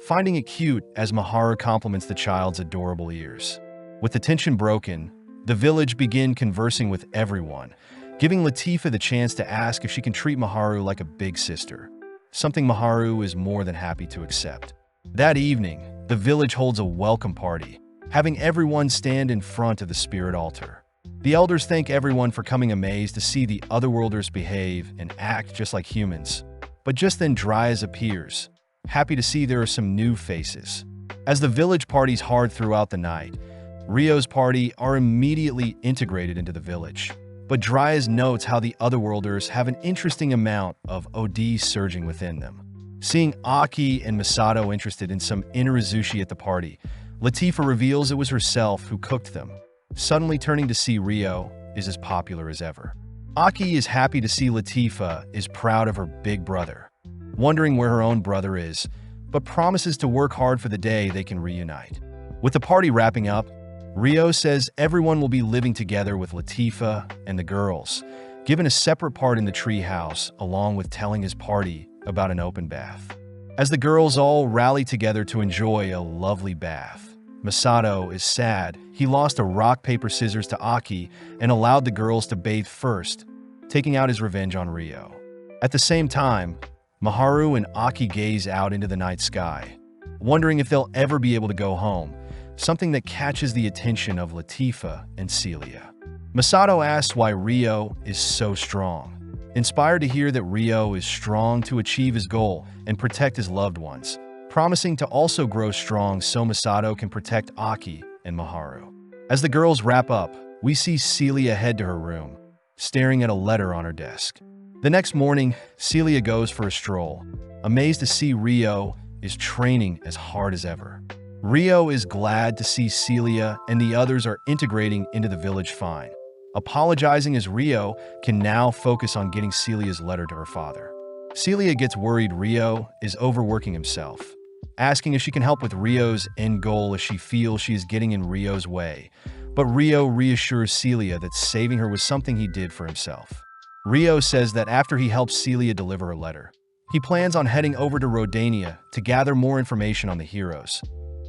finding it cute as Maharu compliments the child's adorable ears. With the tension broken, the village begin conversing with everyone, giving Latifa the chance to ask if she can treat Maharu like a big sister, something Maharu is more than happy to accept. That evening, the village holds a welcome party, having everyone stand in front of the spirit altar. The elders thank everyone for coming, amazed to see the otherworlders behave and act just like humans. But just then Dryas appears, happy to see there are some new faces. As the village parties hard throughout the night, Rio's party are immediately integrated into the village, but Dryas notes how the Otherworlders have an interesting amount of OD surging within them. Seeing Aki and Masato interested in some inarizushi at the party, Latifah reveals it was herself who cooked them. Suddenly turning to see Rio is as popular as ever. Aki is happy to see Latifah is proud of her big brother, wondering where her own brother is, but promises to work hard for the day they can reunite. With the party wrapping up, Rio says everyone will be living together with Latifah and the girls, given a separate part in the tree house, along with telling his party about an open bath. As the girls all rally together to enjoy a lovely bath, Masato is sad he lost a rock, paper, scissors to Aki and allowed the girls to bathe first, taking out his revenge on Rio. At the same time, Maharu and Aki gaze out into the night sky, wondering if they'll ever be able to go home, something that catches the attention of Latifah and Celia. Masato asks why Rio is so strong, inspired to hear that Rio is strong to achieve his goal and protect his loved ones, promising to also grow strong so Masato can protect Aki and Maharu. As the girls wrap up, we see Celia head to her room, staring at a letter on her desk. The next morning, Celia goes for a stroll, amazed to see Rio is training as hard as ever. Rio is glad to see Celia and the others are integrating into the village fine, apologizing as Rio can now focus on getting Celia's letter to her father. Celia gets worried Rio is overworking himself, asking if she can help with Rio's end goal as she feels she is getting in Rio's way, but Rio reassures Celia that saving her was something he did for himself. Rio says that after he helps Celia deliver her letter, he plans on heading over to Rodania to gather more information on the heroes,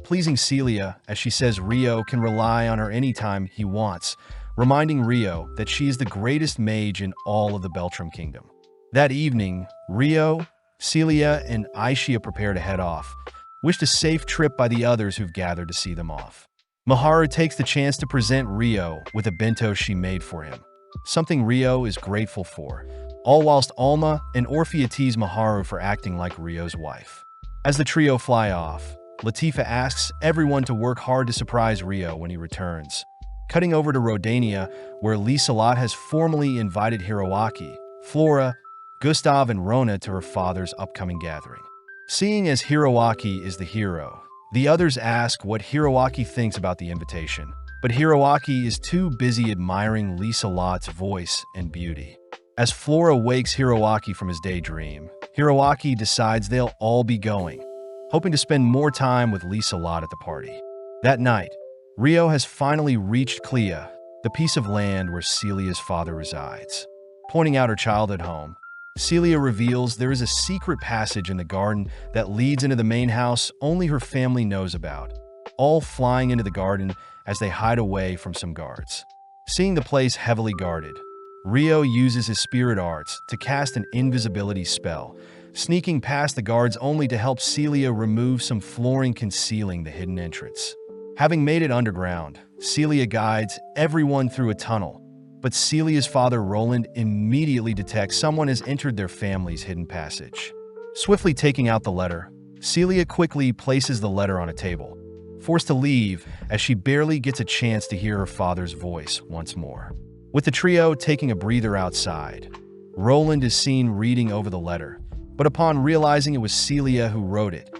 pleasing Celia as she says Rio can rely on her anytime he wants, reminding Rio that she is the greatest mage in all of the Beltram Kingdom. That evening, Rio, Celia, and Aishia prepare to head off, wished a safe trip by the others who've gathered to see them off. Maharu takes the chance to present Rio with a bento she made for him, something Rio is grateful for, all whilst Alma and Orphea tease Maharu for acting like Rio's wife. As the trio fly off, Latifah asks everyone to work hard to surprise Rio when he returns, cutting over to Rodania, where Liselot has formally invited Hiroaki, Flora, Gustav, and Rona to her father's upcoming gathering. Seeing as Hiroaki is the hero, the others ask what Hiroaki thinks about the invitation, but Hiroaki is too busy admiring Liselot's voice and beauty. As Flora wakes Hiroaki from his daydream, Hiroaki decides they'll all be going, hoping to spend more time with Liselot at the party. That night, Rio has finally reached Clea, the piece of land where Celia's father resides. Pointing out her childhood home, Celia reveals there is a secret passage in the garden that leads into the main house only her family knows about, all flying into the garden as they hide away from some guards. Seeing the place heavily guarded, Rio uses his spirit arts to cast an invisibility spell, sneaking past the guards only to help Celia remove some flooring concealing the hidden entrance. Having made it underground, Celia guides everyone through a tunnel, but Celia's father Roland immediately detects someone has entered their family's hidden passage. Swiftly taking out the letter, Celia quickly places the letter on a table, forced to leave as she barely gets a chance to hear her father's voice once more. With the trio taking a breather outside, Roland is seen reading over the letter, but upon realizing it was Celia who wrote it,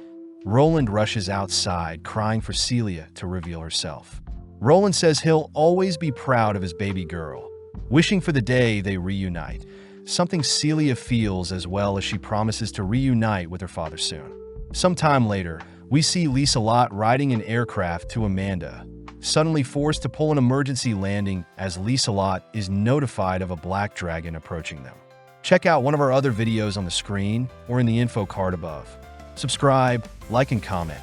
Roland rushes outside, crying for Celia to reveal herself. Roland says he'll always be proud of his baby girl, wishing for the day they reunite, something Celia feels as well as she promises to reunite with her father soon. Sometime later, we see Liselot riding an aircraft to Amanda, suddenly forced to pull an emergency landing as Liselot is notified of a black dragon approaching them. Check out one of our other videos on the screen or in the info card above. Subscribe, like, and comment.